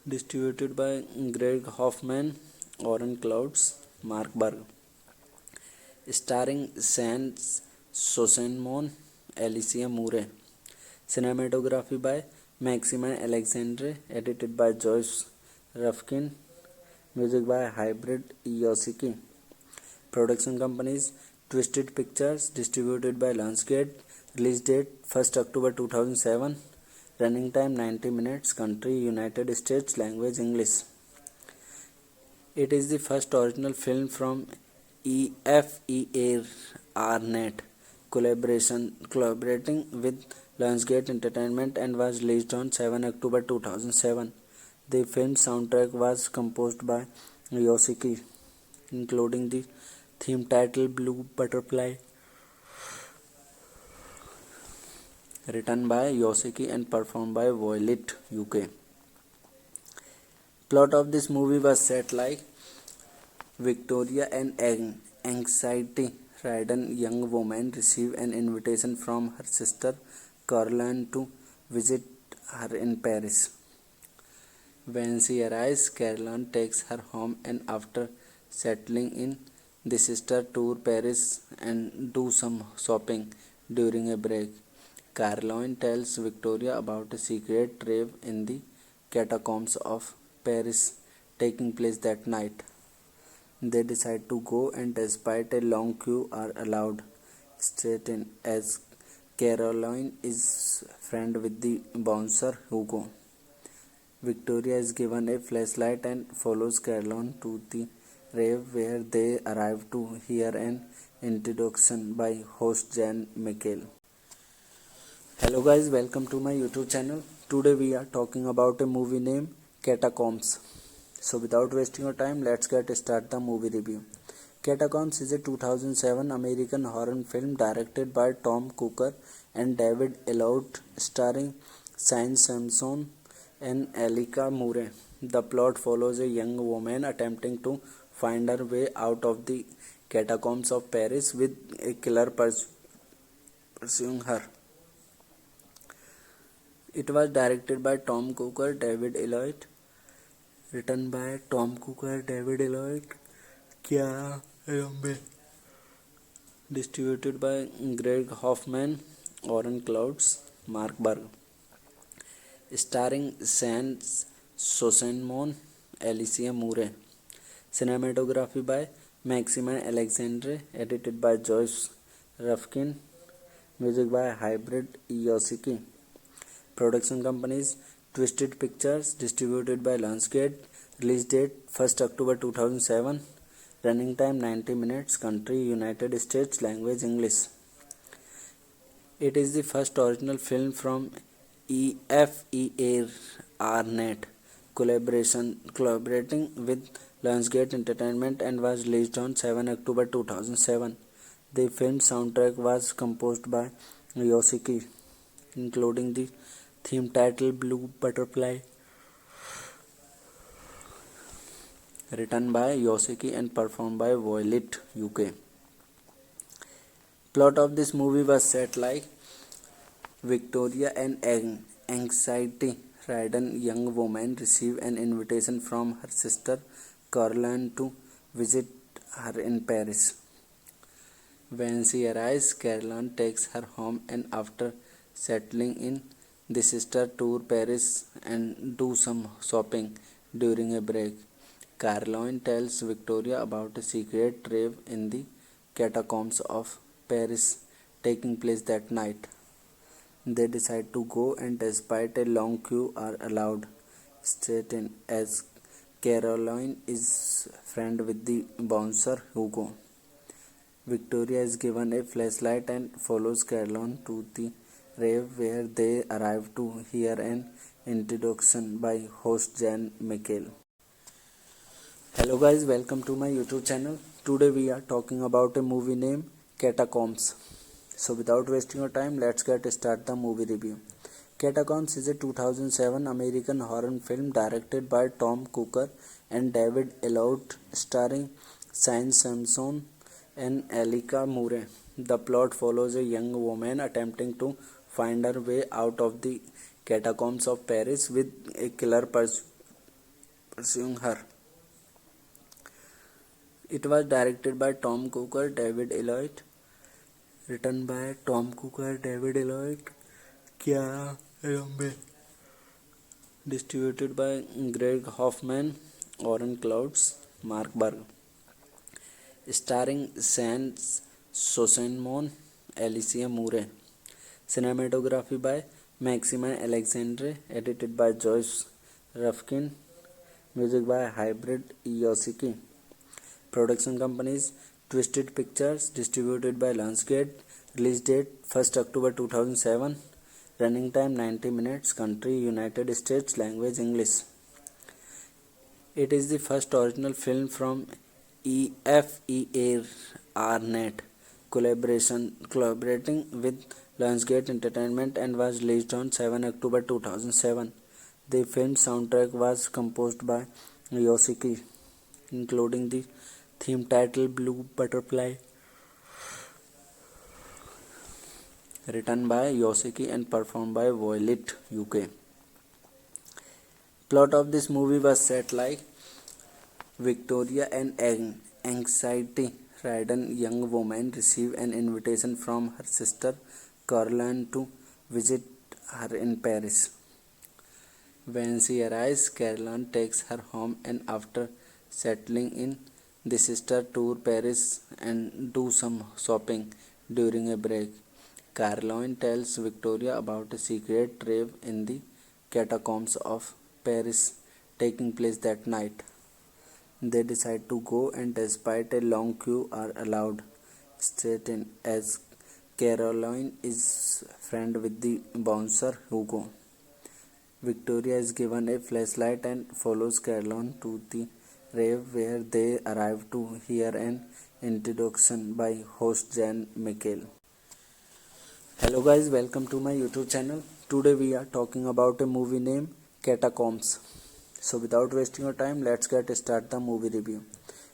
distributed by Greg Hoffman, Oren Clouds, Mark Berg, starring Sans Sosenmon, Alicia Mure. Cinematography by Maxime Alexandre, edited by Joyce Rufkin, music by Hybrid Yosiki. Production companies Twisted Pictures, distributed by Lionsgate. Release date 1st October 2007. Running time 90 minutes. Country United States. Language English. It is the first original film from EFEA Arnett collaborating with Lionsgate Entertainment and was released on 7 October 2007. The film's soundtrack was composed by Yosiki, including the theme title Blue Butterfly, written by Yosiki and performed by Violet UK. Plot of this movie was set like Victoria, an anxiety-ridden young woman, received an invitation from her sister Caroline to visit her in Paris. When she arrives, Caroline takes her home, and after settling in, the sister tour Paris and do some shopping. During a break, Caroline tells Victoria about a secret rave in the catacombs of Paris taking place that night. They decide to go, and despite a long queue, are allowed straight in as Caroline is friend with the bouncer Hugo. Victoria is given a flashlight and follows Caroline to the rave, where they arrive to hear an introduction by host Jan Michael. Hello guys, welcome to my YouTube channel. Today we are talking about a movie named Catacombs. So without wasting your time, let's get start the movie review. Catacombs is a 2007 American horror film directed by Tom Cooker and David Elliott, starring Sian Simpson and Elika Murray. The plot follows a young woman attempting to find her way out of the catacombs of Paris with a killer pursuing her. It was directed by Tom Cooker, David Elliott, written by Tom Cooker, David Elliott, Kiara Rambe, distributed by Greg Hoffman, Oren Clouds, Mark Berg, starring Sans Sosenmon, Alicia Murray. Cinematography by Maxime Alexandre, edited by Joyce Rufkin, music by Hybrid Yosiki. Production companies Twisted Pictures, distributed by Lionsgate. Release date 1st October 2007. Running time 90 minutes. Country United States. Language English. It is the first original film from EFEA Arnett collaborating with Lionsgate Entertainment and was released on 7 October 2007. The film soundtrack was composed by Yosiki, including the theme title Blue Butterfly, written by Yosiki and performed by Violet UK. Plot of this movie was set like Victoria, an anxiety-ridden young woman, received an invitation from her sister Caroline to visit her in Paris. When she arrives, Caroline takes her home, and after settling in, the sister tour Paris and do some shopping. During a break, Caroline tells Victoria about a secret rave in the catacombs of Paris taking place that night. They decide to go, and despite a long queue are allowed straight in, as Caroline is friend with the bouncer Hugo. Victoria is given a flashlight and follows Caroline to the rave, where they arrive to hear an introduction by host Jan Michael. Hello guys, welcome to my YouTube channel. Today we are talking about a movie named Catacombs. So without wasting your time, let's get start the movie review. Catacombs is a 2007 American horror film directed by Tom Cooker and David Elliott, starring Sian Simpson and Elika Murray. The plot follows a young woman attempting to find her way out of the catacombs of Paris with a killer pursuing her. It was directed by Tom Cooker, David Elliott, written by Tom Cooker, David Elliott, Kiara Rambe, distributed by Greg Hoffman, Oren Clouds, Mark Berg, starring Sans Sosenmon, Alicia Murray. Cinematography by Maxime Alexandre, edited by Joyce Rufkin, music by Hybrid Yosiki. Production companies Twisted Pictures, distributed by Lionsgate. Release date 1st October 2007. Running time 90 minutes. Country United States. Language English. It is the first original film from EFEA Arnett collaborating with Lionsgate Entertainment and was released on 7 October 2007. The film's soundtrack was composed by Yosiki, including the theme title Blue Butterfly, written by Yosiki and performed by Violet UK. Plot of this movie was set like Victoria, an anxiety-ridden young woman, received an invitation from her sister Caroline to visit her in Paris. When she arrives, Caroline takes her home, and after settling in, the sister tour Paris and do some shopping. During a break, Caroline tells Victoria about a secret rave in the catacombs of Paris taking place that night. They decide to go, and despite a long queue are allowed straight in, as Caroline is friend with the bouncer Hugo. Victoria is given a flashlight and follows Caroline to the rave where they arrive to hear an introduction by host Jan Mikkel. Hello guys, welcome to my YouTube channel. Today we are talking about a movie named Catacombs. So without wasting your time, let's get start the movie review.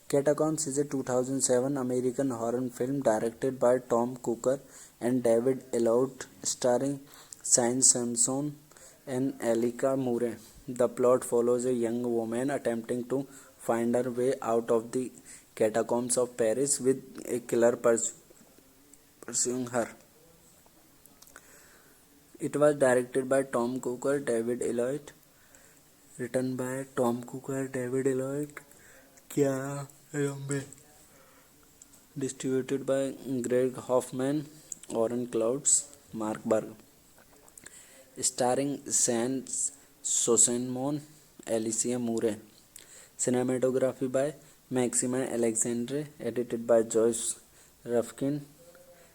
Catacombs is a 2007 American horror film directed by Tom Cooker and David Elliott, starring Shane Sampson and Elika Murray. The plot follows a young woman attempting to find her way out of the catacombs of Paris with a killer pursuing her. It was directed by Tom Cooker, David Elliott, written by Tom Cooker, David Elliott, Kya Rambe, distributed by Greg Hoffman, Oren Clouds, Mark Berg, starring Sans Sosenmon, Alicia Murray, cinematography by Maxime Alexandre, edited by Joyce Rufkin,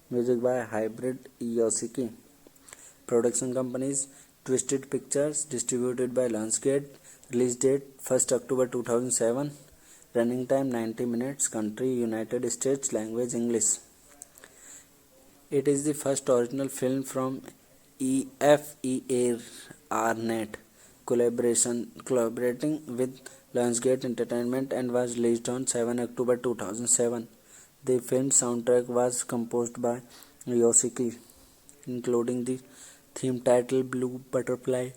music by Hybrid Yosiki. Production companies Twisted Pictures, distributed by Lionsgate. Release date 1st October 2007. Running time 90 minutes. Country United States. Language English. It is the first original film from EFEA Arnett collaborating with Lionsgate Entertainment and was released on 7 October 2007. The film's soundtrack was composed by Yosiki, including the theme title Blue Butterfly,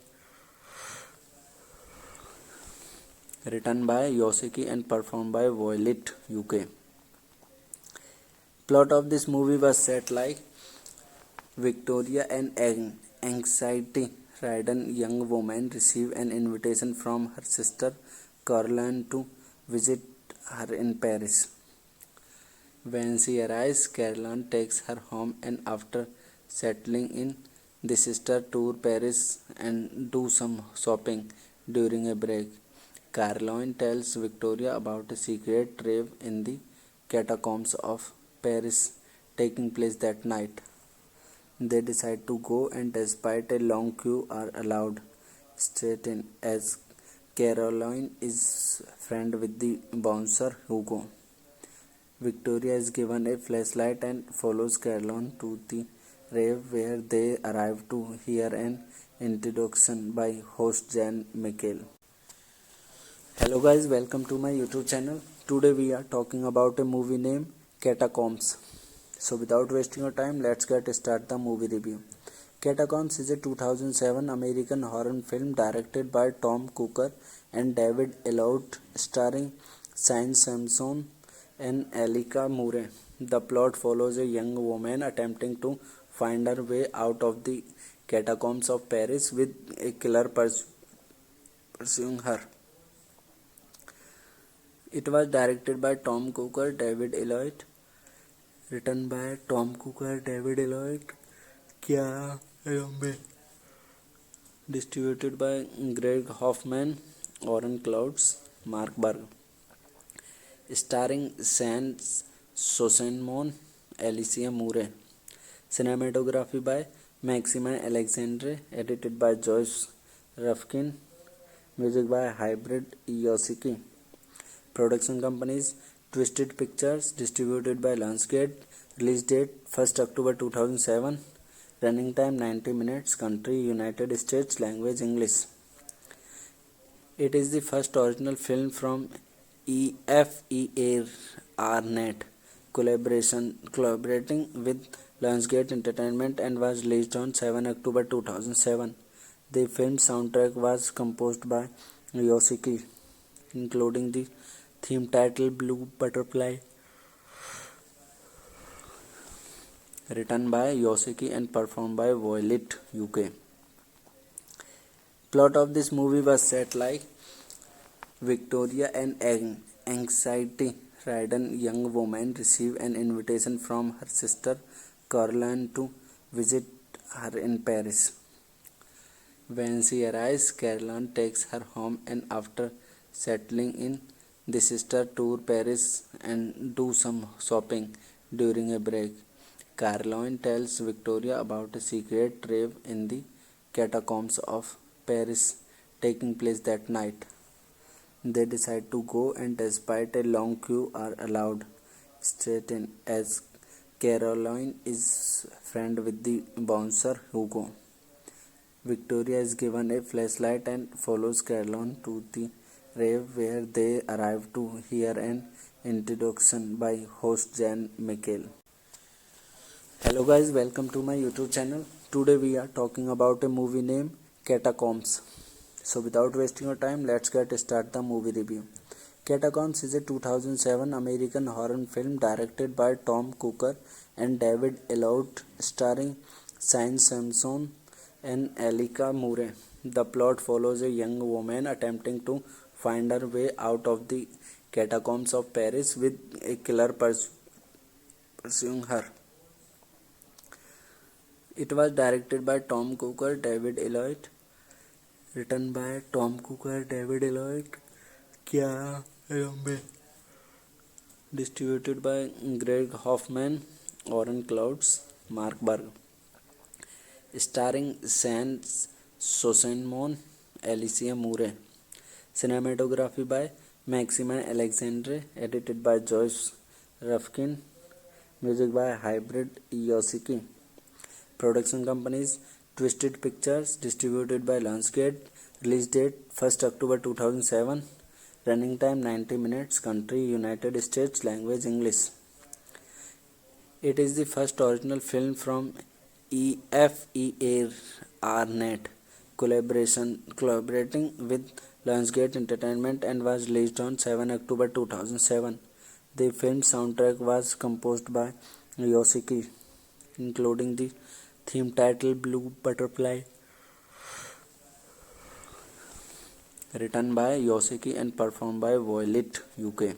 written by Yosiki and performed by Violet UK. Plot of this movie was set like Victoria, an anxiety-ridden young woman, received an invitation from her sister Caroline to visit her in Paris. When she arrives, Caroline takes her home, and after settling in, the sister tour Paris and do some shopping. During a break, Caroline tells Victoria about a secret rave in the catacombs of Paris taking place that night. They decide to go, and despite a long queue, are allowed straight in as Caroline is friend with the bouncer Hugo. Victoria is given a flashlight and follows Caroline to the rave where they arrive to hear an introduction by host Jan Mikkel. Hello guys, welcome to my YouTube channel. Today we are talking about a movie named Catacombs. So without wasting your time, let's get start the movie review. Catacombs is a 2007 American horror film directed by Tom Cooker and David Elliott, starring Shane Sampson and Elika Murray. The plot follows a young woman attempting to find her way out of the catacombs of Paris with a killer pursuing her. It was directed by Tom Cooker, David Elliott, written by Tom Cooker, David Elliott, Kya Rambe, distributed by Greg Hoffman, Oren Clouds, Mark Berg, starring Sans Sosenmon, Alicia Murray, cinematography by Maxime Alexandre, edited by Joyce Rufkin, music by Hybrid Yosiki. Production companies Twisted Pictures, distributed by Lionsgate. Release date 1st October 2007. Running time 90 minutes. Country United States. Language English. It is the first original film from EFEA Arnett collaborating with Lionsgate Entertainment and was released on 7 October 2007. The film's soundtrack was composed by Yosiki, including the theme title Blue Butterfly, written by Yosiki and performed by Violet UK. Plot of this movie was set like Victoria, an anxiety-ridden young woman, received an invitation from her sister Caroline to visit her in Paris. When she arrives, Caroline takes her home, and after settling in, the sister tour Paris and do some shopping. During a break, Caroline tells Victoria about a secret rave in the catacombs of Paris taking place that night. They decide to go, and despite a long queue, are allowed straight in as Caroline is friend with the bouncer Hugo. Victoria is given a flashlight and follows Caroline to the rave where they arrive to hear an introduction by host Jan Michael. Hello guys, welcome to my YouTube channel. Today we are talking about a movie named Catacombs. So without wasting your time, let's get start the movie review. Catacombs is a 2007 American horror film directed by Tom Cooker and David Elliott, starring Shane Sampson and Elika Moore. The plot follows a young woman attempting to find her way out of the catacombs of Paris with a killer pursuing her. It was directed by Tom Cooker, David Elliott, written by Tom Cooker, David Elliott, Kiara Rambe, distributed by Greg Hoffman, Oren Clouds, Mark Berg, starring Sans Sosenmon, Alicia Moore. Cinematography by Maxime Alexandre, edited by Joyce Rufkin, music by Hybrid Yosiki. Production companies Twisted Pictures, distributed by Lionsgate. Release date 1st October 2007. Running time 90 minutes. Country United States. Language English. It is the first original film from EFEA Arnett collaborating with Lionsgate Entertainment and was released on 7 October 2007. The film's soundtrack was composed by Yosiki, including the theme title Blue Butterfly, written by Yosiki and performed by Violet UK.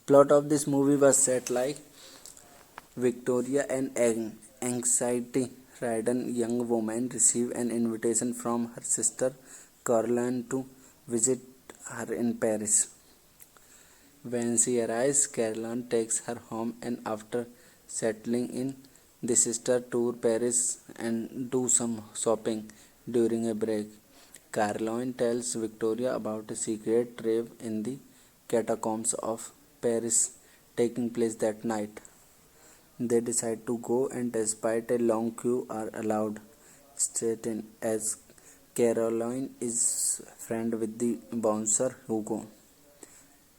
Plot of this movie was set like Victoria, an anxiety-ridden young woman, receives an invitation from her sister Caroline to visit her in Paris. When she arrives, Caroline takes her home, and after settling in, the sisters tour Paris and do some shopping. During a break, Caroline tells Victoria about a secret rave in the catacombs of Paris taking place that night. They decide to go, and despite a long queue, are allowed straight in as Caroline is friend with the bouncer Hugo.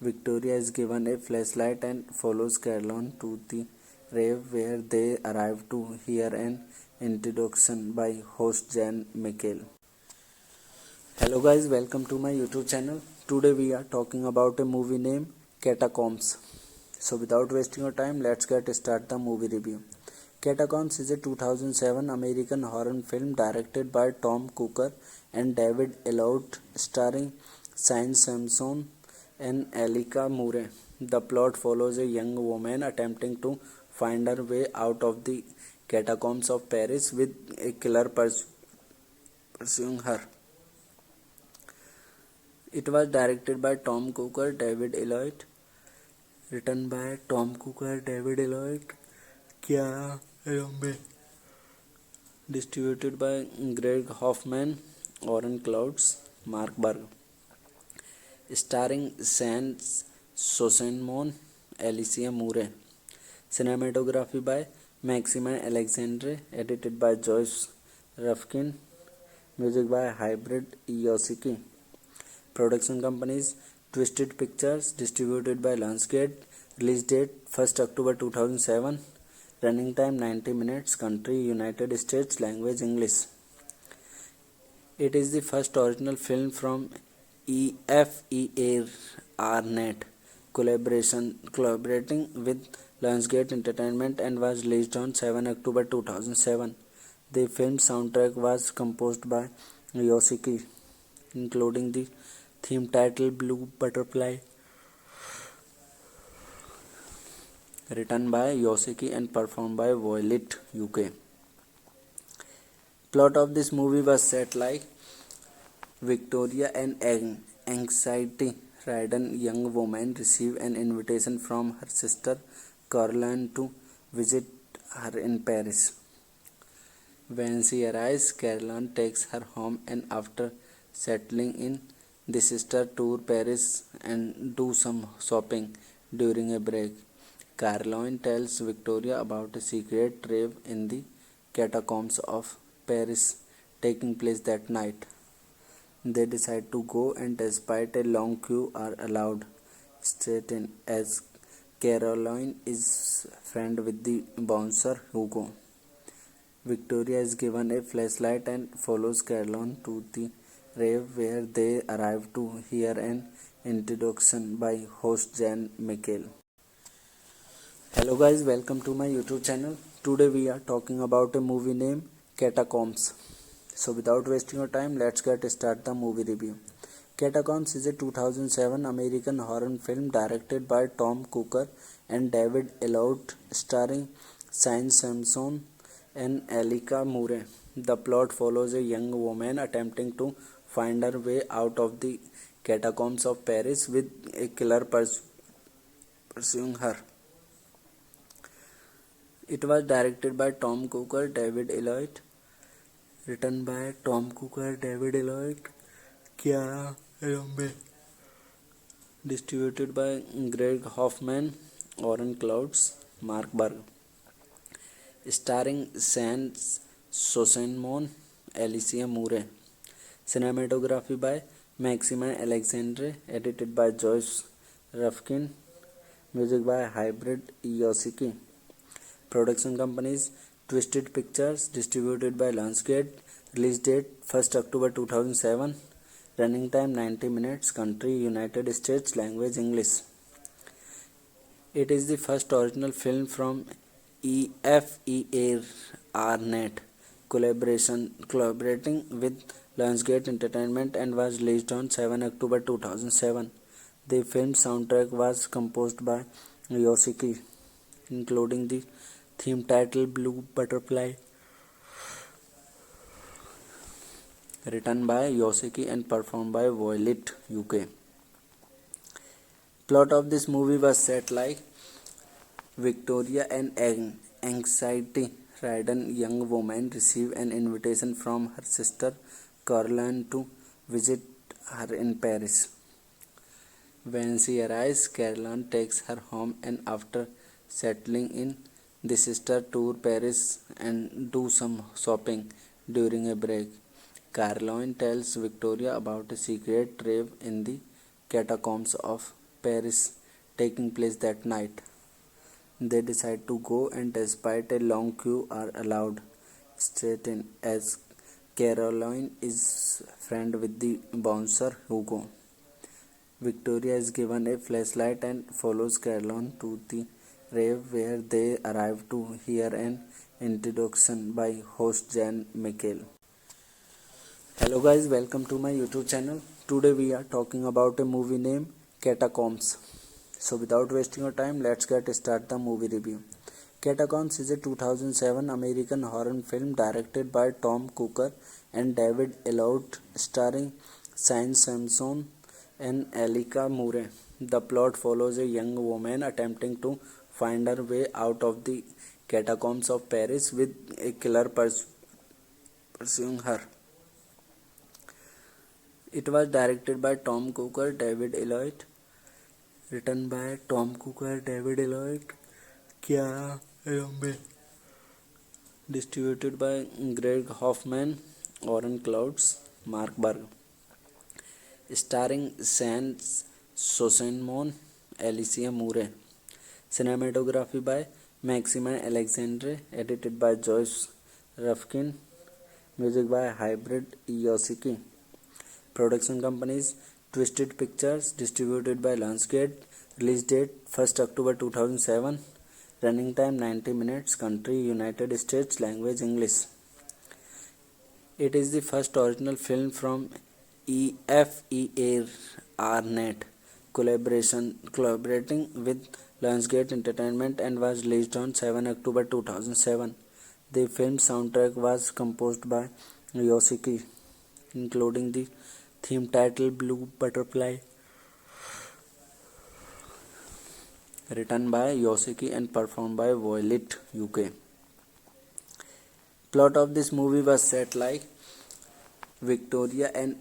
Victoria is given a flashlight and follows Caroline to the rave where they arrive to hear an introduction by host Jan Michael. Hello guys, welcome to my YouTube channel. Today we are talking about a movie named Catacombs. So without wasting your time, let's get start the movie review. Catacombs is a 2007 American horror film directed by Tom Cooker and David Elliott, starring Shane Sampson and Elika Moore. The plot follows a young woman attempting to find her way out of the catacombs of Paris with a killer pursuing her. It was directed by Tom Cooker, David Elliott, written by Tom Cooker, David Elliott, Kiara Rambe, distributed by Greg Hoffman, Oren Clouds, Mark Berg, starring Sans Sosenmon, Alicia Moore. Cinematography by Maxime Alexandre, edited by Joyce Rufkin, music by Hybrid Yosiki. Production companies Twisted Pictures, distributed by Lionsgate. Release date 1st October 2007. Running time 90 minutes. Country United States. Language English. It is the first original film from EFEA Arnett collaborating with Lionsgate Entertainment and was released on 7 October 2007. The film's soundtrack was composed by Yosiki, including the theme title Blue Butterfly, written by Yosiki and performed by Violet UK. Plot of this movie was set like Victoria, an anxiety-ridden young woman, receives an invitation from her sister Caroline to visit her in Paris. When she arrives, Caroline takes her home, and after settling in, the sisters tour Paris and do some shopping during a break. Caroline tells Victoria about a secret rave in the catacombs of Paris taking place that night. They decide to go, and despite a long queue, are allowed straight in as Caroline is friend with the bouncer Hugo. Victoria is given a flashlight and follows Caroline to the rave where they arrive to hear an introduction by host Jan Michael. Hello guys, welcome to my YouTube channel. Today we are talking about a movie named Catacombs. So without wasting your time, let's get start the movie review. Catacombs is a 2007 American horror film directed by Tom Cooker and David Elliott, starring Shane Sampson and Elika Moore. The plot follows a young woman attempting to find her way out of the catacombs of Paris with a killer pursuing her. It was directed by Tom Cooker, David Elliott, written by Tom Cooker, David Elliott, Kiara Rambe, distributed by Greg Hoffman, Oren Clouds, Mark Berg, starring Sans Sosenmon, Alicia Moore. Cinematography by Maxime Alexandre, edited by Joyce Rufkin, music by Hybrid Yosiki. Production companies Twisted Pictures, distributed by Lionsgate. Release date 1st October 2007. Running time 90 minutes. Country United States. Language English. It is the first original film from EFEA Arnett collaborating with Lionsgate Entertainment and was released on 7 October 2007. The film's soundtrack was composed by Yoshiki, including the theme title Blue Butterfly, written by Yoshiki and performed by Violet UK. Plot of this movie was set like Victoria, an anxiety-ridden young woman, received an invitation from her sister Caroline to visit her in Paris. When she arrives, Caroline takes her home, and after settling in, the sisters tour Paris and do some shopping during a break. Caroline tells Victoria about a secret rave in the catacombs of Paris taking place that night. They decide to go, and despite a long queue, are allowed straight in as Caroline is friend with the bouncer Hugo. Victoria is given a flashlight and follows Caroline to the rave where they arrive to hear an introduction by host Jan Michael. Hello guys, welcome to my YouTube channel. Today we are talking about a movie named Catacombs. So without wasting your time, let's get start the movie review. Catacombs is a 2007 American horror film directed by Tom Cooker and David Elliott, starring Shane Sampson and Elika Moore. The plot follows a young woman attempting to find her way out of the catacombs of Paris with a killer pursuing her. It was directed by Tom Cooker, David Elliott, written by Tom Cooker, David Elliott, Kiara Rambe, distributed by Greg Hoffman, Oren Clouds, Mark Berg, starring Sans Sosenmon, Alicia Moore. Cinematography by Maxime Alexandre, edited by Joyce Rufkin, music by Hybrid Yosiki. Production companies Twisted Pictures, distributed by Lionsgate. Release date 1st October 2007. Running time 90 minutes. Country United States. Language English. It is the first original film from EFEA Arnett collaborating with Lionsgate Entertainment and was released on 7 October 2007. The film's soundtrack was composed by Yoshiki, including the theme title Blue Butterfly, written by Yoshiki and performed by Violet UK. Plot of this movie was set like Victoria, an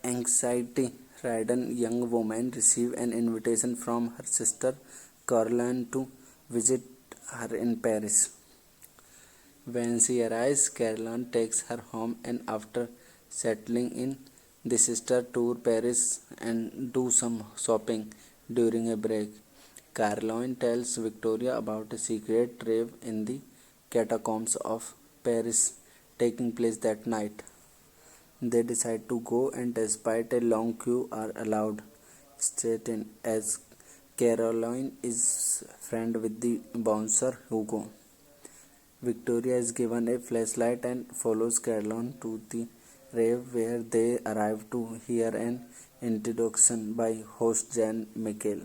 anxiety-ridden young woman, received an invitation from her sister Caroline to visit her in Paris. When she arrives, Caroline takes her home, and after settling in, the sister tour Paris and do some shopping during a break. Caroline tells Victoria about a secret rave in the catacombs of Paris taking place that night. They decide to go, and despite a long queue, are allowed straight in as Caroline is friend with the bouncer Hugo. Victoria is given a flashlight and follows Caroline to the rave, where they arrive to hear an introduction by host Jan Michael.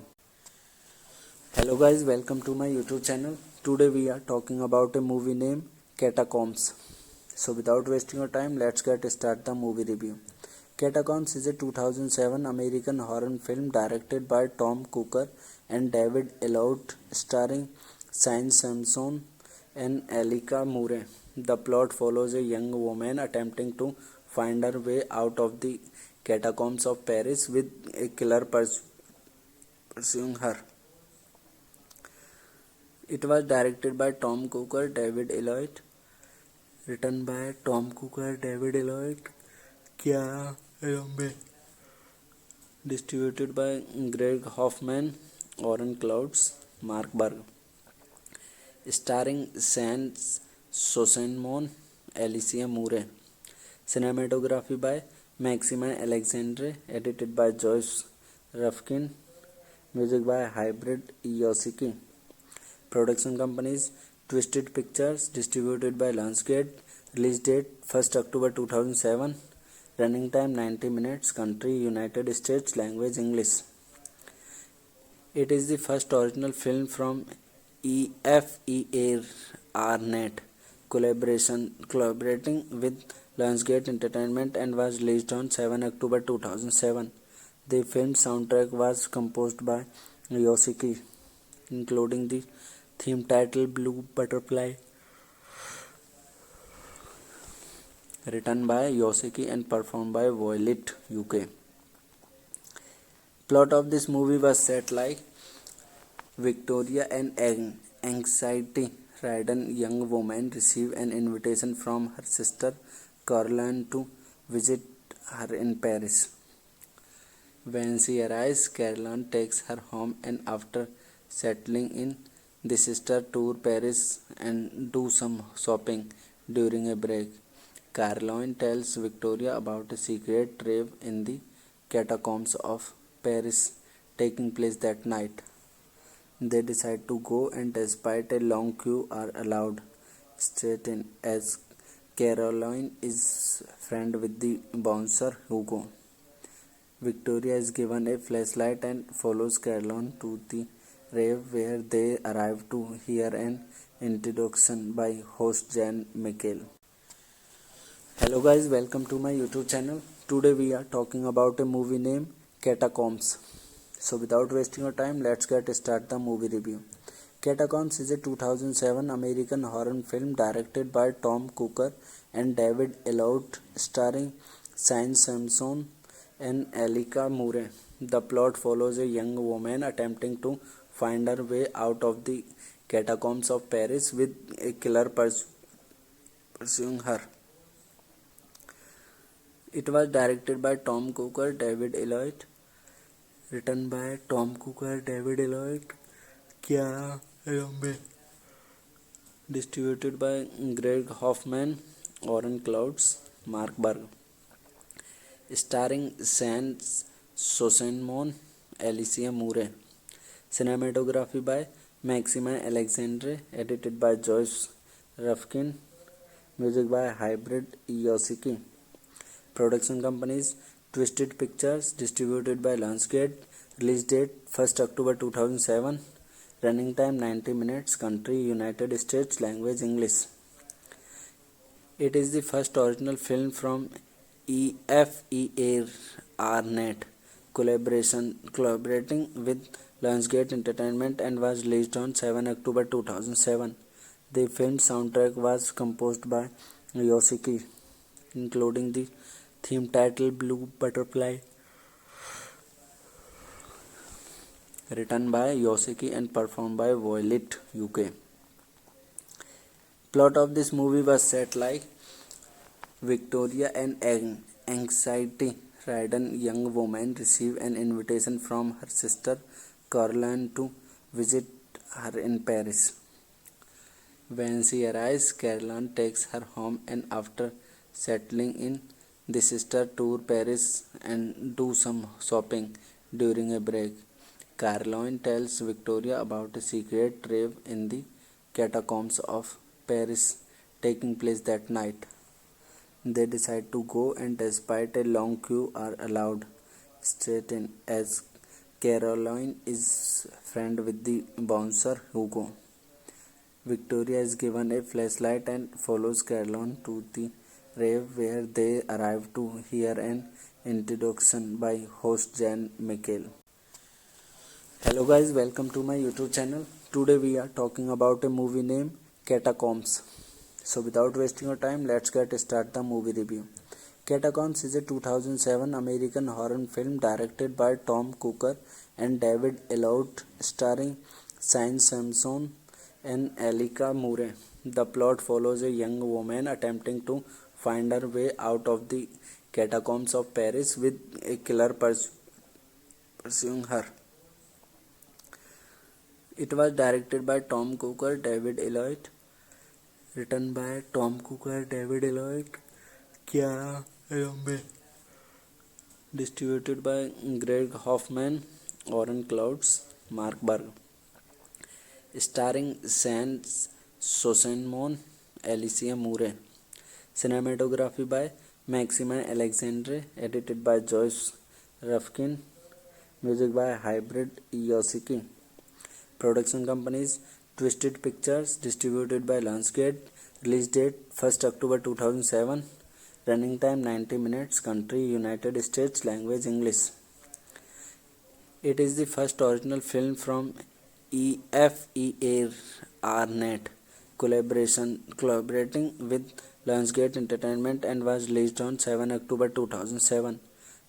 Hello guys, welcome to my YouTube channel. Today we are talking about a movie named Catacombs. So without wasting your time, let's get start the movie review. Catacombs is a 2007 American horror film directed by Tom Cooker and David Elliott, starring Shane Sampson and Elika Murray. The plot follows a young woman attempting to find her way out of the catacombs of Paris with a killer pursuing her. It was directed by Tom Cooker, David Elliott, written by Tom Cooker, David Elliott, Kiara Rambe, distributed by Greg Hoffman, Oren Clouds, Mark Berg, starring Sans Sosenmon, Alicia Murray, cinematography by Maxime Alexandre, edited by Joyce Rufkin, music by Hybrid Yoshiki. Production companies Twisted Pictures, distributed by Lionsgate. Release date 1st October 2007. Running time 90 minutes. Country United States. Language English. It is the first original film from EFE Arnett collaborating with Lionsgate Entertainment and was released on 7 October 2007. The film soundtrack was composed by Yoshiki, including the theme title Blue Butterfly, written by Yoshiki and performed by Violet UK. Plot of this movie was set like Victoria, an anxiety-ridden young woman, received an invitation from her sister Caroline to visit her in Paris. When she arrives, Caroline takes her home, and after settling in, the sister tour Paris and do some shopping during a break. Caroline tells Victoria about a secret rave in the catacombs of Paris taking place that night. They decide to go, and despite a long queue, are allowed straight in as Caroline is friend with the bouncer Hugo. Victoria is given a flashlight and follows Caroline to the rave, where they arrive to hear an introduction by host Jan Michael. Hello guys, welcome to my YouTube channel. Today we are talking about a movie named Catacombs. So without wasting your time, let's get start the movie review. Catacombs is a 2007 American horror film directed by Tom Cooker and David Elliott, starring Shane Sampson and Elika Murray. The plot follows a young woman attempting to find her way out of the catacombs of Paris with a killer pursuing her. It was directed by Tom Cooker, David Elliott, written by Tom Cooker, David Elliott, Kiara Rambe, distributed by Greg Hoffman, Oren Clouds, Mark Berg, starring Sans Sosenmon, Alicia Murray, cinematography by Maxime Alexandre, edited by Joyce Rufkin, music by Hybrid Yoshiki. Production companies Twisted Pictures, distributed by Lionsgate. Release date 1st October 2007. Running time 90 minutes. Country United States. Language English. It is the first original film from EFE Arnett collaborating with Lionsgate Entertainment and was released on 7 October 2007. The film's soundtrack was composed by Yoshiki, including the theme title Blue Butterfly, written by Yoshiki and performed by Violet UK. Plot of this movie was set like Victoria, an anxiety-ridden young woman, received an invitation from her sister Caroline to visit her in Paris. When she arrives, Caroline takes her home, and after settling in, the sister tour Paris and do some shopping during a break. Caroline tells Victoria about a secret rave in the catacombs of Paris taking place that night. They decide to go, and despite a long queue, are allowed straight in as Caroline is friend with the bouncer Hugo. Victoria is given a flashlight and follows Caroline to the rave, where they arrive to hear an introduction by host Jan Michael. Hello guys, welcome to my YouTube channel. Today we are talking about a movie named Catacombs. So without wasting your time, let's get start the movie review. Catacombs is a 2007 American horror film directed by Tom Cooker and David Elliott, starring Shane Sampson and Elika Murray. The plot follows a young woman attempting to find her way out of the catacombs of Paris with a killer pursuing her. It was directed by Tom Cooker, David Elliott, written by Tom Cooker, David Elliott, Kiara Rambe, distributed by Greg Hoffman, Oren Clouds, Mark Berg, starring Sans Sosenmon, Alicia Murray, cinematography by Maxime Alexandre, edited by Joyce Rufkin, music by Hybrid Yoshiki. Production companies Twisted Pictures, distributed by Lionsgate. Release date 1st October 2007. Running time 90 minutes. Country United States. Language English. It is the first original film from EFEA Arnett collaborating with Lionsgate Entertainment, and was released on 7 October 2007.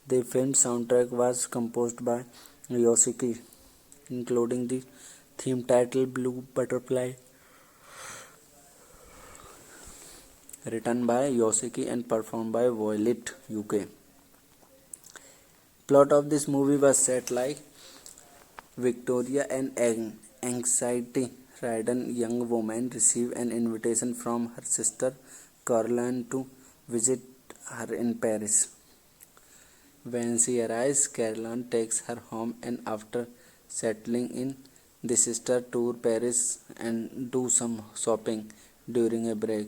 The film's soundtrack was composed by Yoshiki, including the theme title Blue Butterfly, written by Yoshiki and performed by Violet UK. Plot of this movie was set like Victoria, an anxiety-ridden young woman, received an invitation from her sister Caroline to visit her in Paris. When she arrives, Caroline takes her home, and after settling in, the sister tour Paris and do some shopping during a break.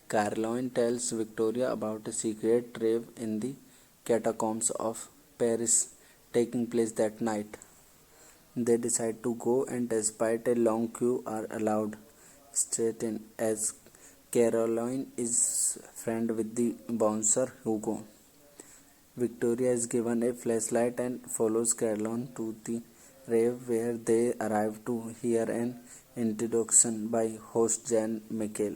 Caroline tells Victoria about a secret rave in the catacombs of Paris taking place that night. They decide to go, and despite a long queue, are allowed straight in as Caroline is friend with the bouncer Hugo. Victoria is given a flashlight and follows Caroline to the rave, where they arrive to hear an introduction by host Jan Michael.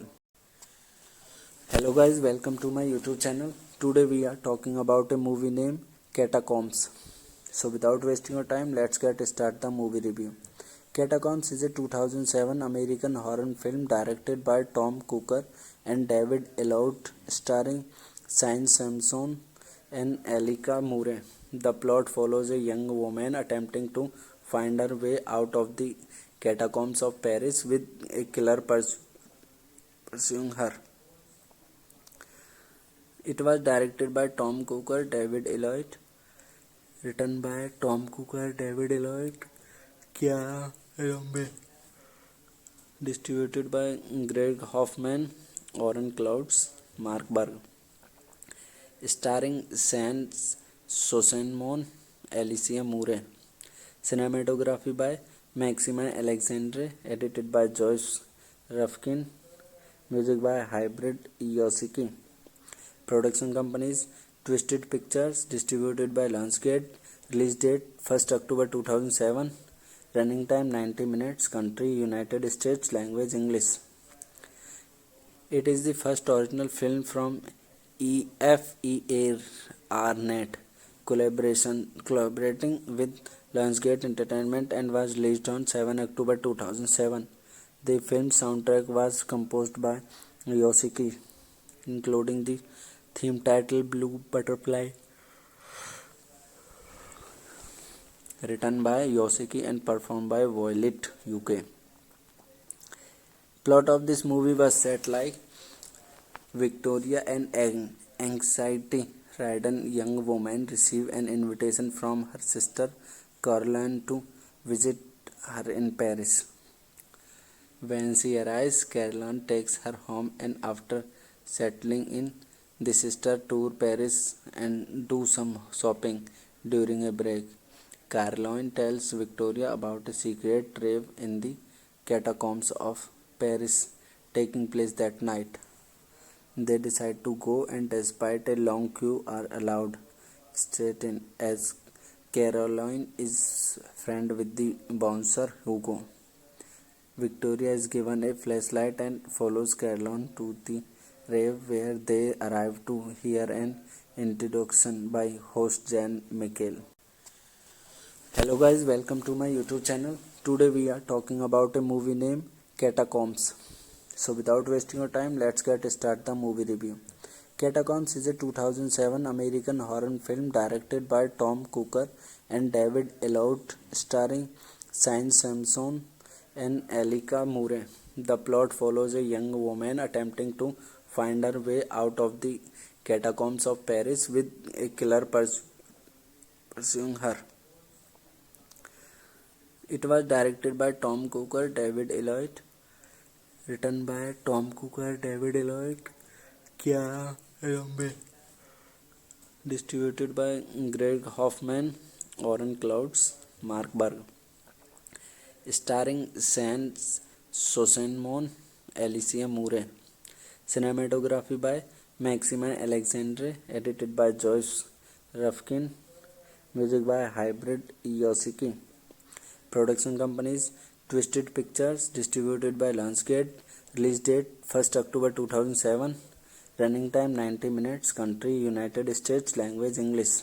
Hello guys, welcome to my YouTube channel. Today we are talking about a movie named Catacombs. So without wasting your time, let's get start the movie review. Catacombs is a 2007 American horror film directed by Tom Cooker and David Elliott, starring Shane Sampson and Elika Murray. The plot follows a young woman attempting to find her way out of the catacombs of Paris with a killer pursuing her. It was directed by Tom Cooker, David Elliott, written by Tom Cooker, David Elliott, Kiara Rambe, distributed by Greg Hoffman, Oren Clouds, Mark Berg, starring Sans Sosenmon, Alicia Murray, cinematography by Maxime Alexandre, edited by Joyce Rufkin, music by Hybrid Yoshiki. Production companies Twisted Pictures, distributed by Lionsgate. Release date 1st October 2007. Running time 90 minutes. Country United States. Language English. It is the first original film from EFEA Arnett collaborating with Lionsgate Entertainment and was released on 7 October 2007. The film's soundtrack was composed by Yoshiki, including the theme title Blue Butterfly, written by Yoshiki and performed by Violet UK. Plot of this movie was set like Victoria, an anxiety-ridden young woman, received an invitation from her sister Caroline to visit her in Paris. When she arrives, Caroline takes her home, and after settling in, the sister tour Paris and do some shopping during a break. Caroline tells Victoria about a secret rave in the catacombs of Paris taking place that night. They decide to go, and despite a long queue, are allowed straight in as Caroline is friend with the bouncer Hugo. Victoria is given a flashlight and follows Caroline to the rave, where they arrive to hear an introduction by host Jan Michael. Hello guys, welcome to my YouTube channel. Today we are talking about a movie named Catacombs. So without wasting your time, let's get start the movie review. Catacombs is a 2007 American horror film directed by Tom Cooker and David Elliott, starring Shane Sampson and Elika Murray. The plot follows a young woman attempting to find her way out of the catacombs of Paris with a killer pursuing her. It was directed by Tom Cooker, David Elliott, written by Tom Cooker, David Elliott, Kiara Rambe, distributed by Greg Hoffman, Oren Clouds, Mark Berg, starring Sans Sosenmon, Alicia Murray, cinematography by Maxime Alexandre, edited by Joyce Rufkin, music by Hybrid Yoshiki. Production companies Twisted Pictures, distributed by Lionsgate. Release date 1st October 2007. Running time 90 minutes. Country United States. Language English.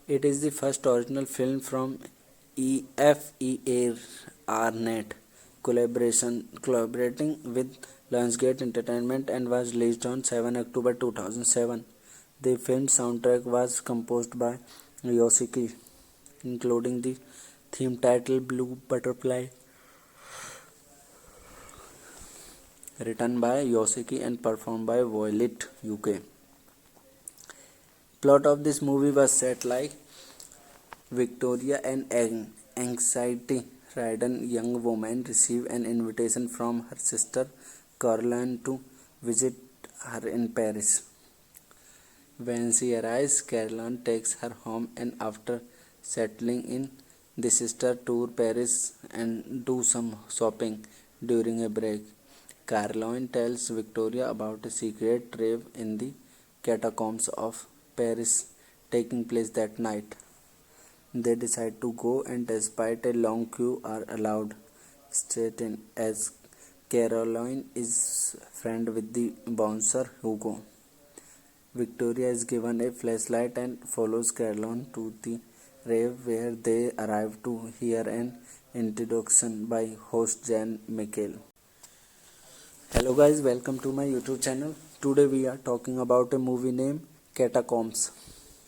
It is the first original film from EFEA Arnett collaborating with Lionsgate Entertainment and was released on 7 October 2007. The film's soundtrack was composed by Yoshiki, including the theme title Blue Butterfly, written by Yoshiki and performed by Violet UK. Plot of this movie was set like Victoria, an anxiety-ridden young woman, received an invitation from her sister Caroline to visit her in Paris. When she arrives, Caroline takes her home, and after settling in, the sister tour Paris and do some shopping during a break. Caroline tells Victoria about a secret rave in the catacombs of Paris taking place that night. They decide to go, and despite a long queue, are allowed straight in as Caroline is friend with the bouncer Hugo. Victoria is given a flashlight and follows Caroline to the rave, where they arrive to hear an introduction by host Jan Michael. Hello guys, welcome to my YouTube channel. Today we are talking about a movie named Catacombs.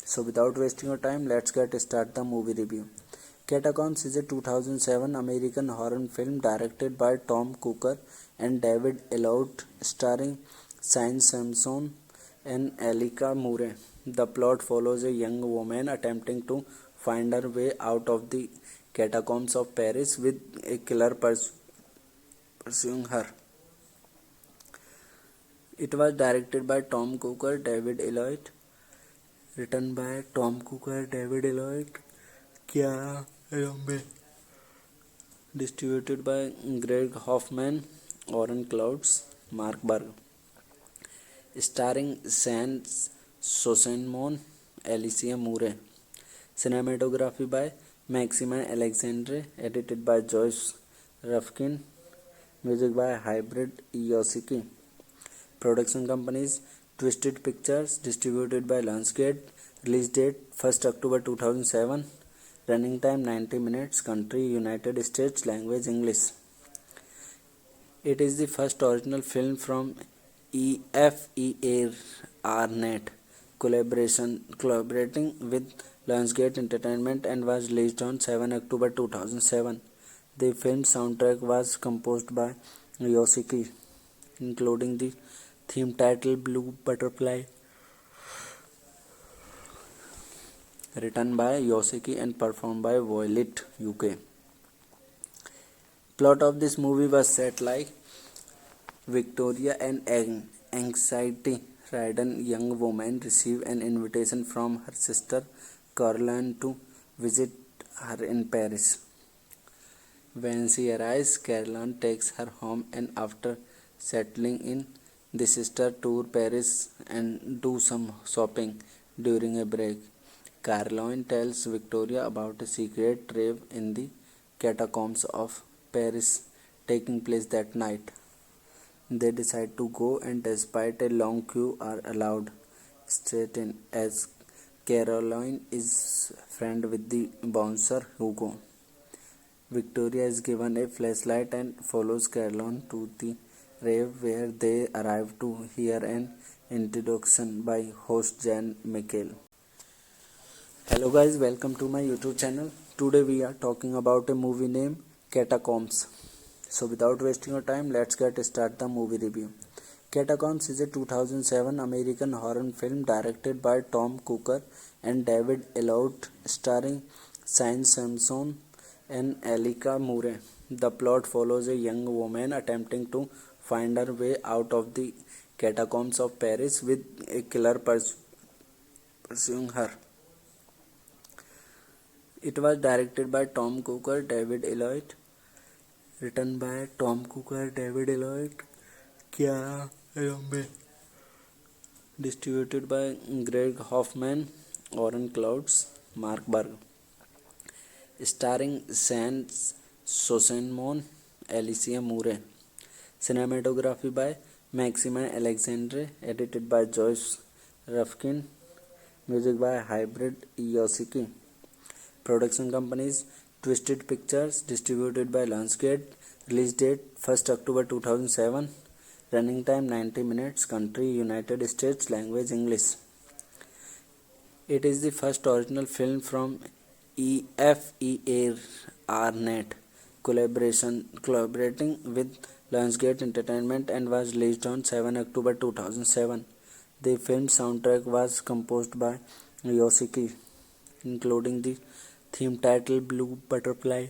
So without wasting your time, let's get start the movie review. Catacombs is a 2007 American horror film directed by Tom Cooker and David Elliott, starring Shane Sampson and Elika Murray. The plot follows a young woman attempting to find her way out of the catacombs of Paris with a killer pursuing her. It was directed by Tom Cooker, David Elliott, written by Tom Cooker, David Elliott, Kiara Rambe, distributed by Greg Hoffman, Oren Clouds, Mark Berg, starring Sans Sosenmon, Alicia Murray, cinematography by Maxime Alexandre, edited by Joyce Rufkin, Music by Hybrid Yoshiki. Production companies Twisted Pictures, distributed by Lionsgate. Release date 1st October 2007. Running time 90 minutes. Country United States. Language English. It is the first original film from EFEA Arnett collaborating with Lionsgate Entertainment and was released on 7 October 2007. The film's soundtrack was composed by Yoshiki, including the theme title Blue Butterfly, written by Yoshiki and performed by Violet UK. Plot of this movie was set like Victoria, an anxiety-ridden young woman, received an invitation from her sister Caroline to visit her in Paris. When she arrives, Caroline takes her home, and after settling in, the sister tour Paris and do some shopping during a break. Caroline tells Victoria about a secret rave in the catacombs of Paris taking place that night. They decide to go, and despite a long queue, are allowed straight in as Caroline is friend with the bouncer Hugo. Victoria is given a flashlight and follows Caroline to the rave, where they arrive to hear an introduction by host Jan Michael. Hello guys, welcome to my YouTube channel. Today we are talking about a movie named Catacombs. So without wasting your time, let's get start the movie review. Catacombs is a 2007 American horror film directed by Tom Cooker and David Elliott, starring Shane Simpson and Elika Murray. The plot follows a young woman attempting to find her way out of the catacombs of Paris with a killer pursuing her. It was directed by Tom Cooker, David Elliott, written by Tom Cooker, David Elliott, Kiara Rombe, distributed by Greg Hoffman, Oren Clouds, Mark Berg, starring Shane Sosenmon, Alicia Murray. Cinematography by Maxime Alexandre, edited by Joyce Rufkin. Music by Hybrid Yoshiki. Production companies Twisted Pictures, distributed by Lionsgate. Release date 1st October 2007. Running time 90 minutes. Country United States. Language English. It is the first original film from EFEA Arnett collaborating with Lionsgate Entertainment and was released on 7 October 2007. The film's soundtrack was composed by Yoshiki, including the theme title Blue Butterfly,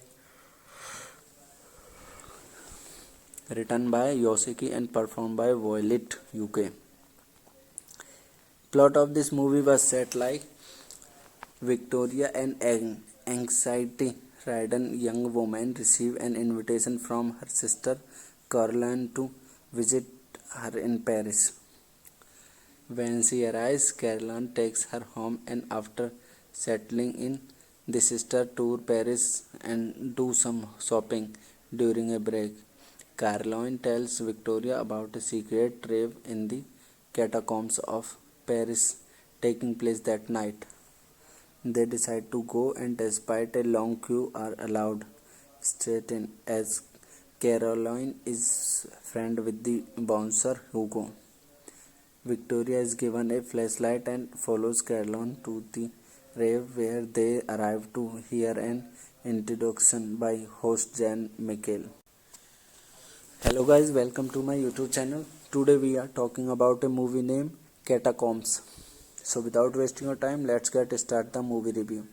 written by Yoshiki and performed by Violet UK. Plot of this movie was set like Victoria, an anxiety-ridden young woman, received an invitation from her sister Caroline to visit her in Paris. When she arrives, Caroline takes her home, and after settling in, the sister tour Paris and do some shopping during a break. Caroline tells Victoria about a secret rave in the catacombs of Paris taking place that night. They decide to go, and despite a long queue, are allowed straight in as Caroline is friend with the bouncer Hugo. Victoria is given a flashlight and follows Caroline to the rave, where they arrive to hear an introduction by host Jan Michael. Hello guys, welcome to my YouTube channel. Today we are talking about a movie named Catacombs. So without wasting your time, let's get start the movie review.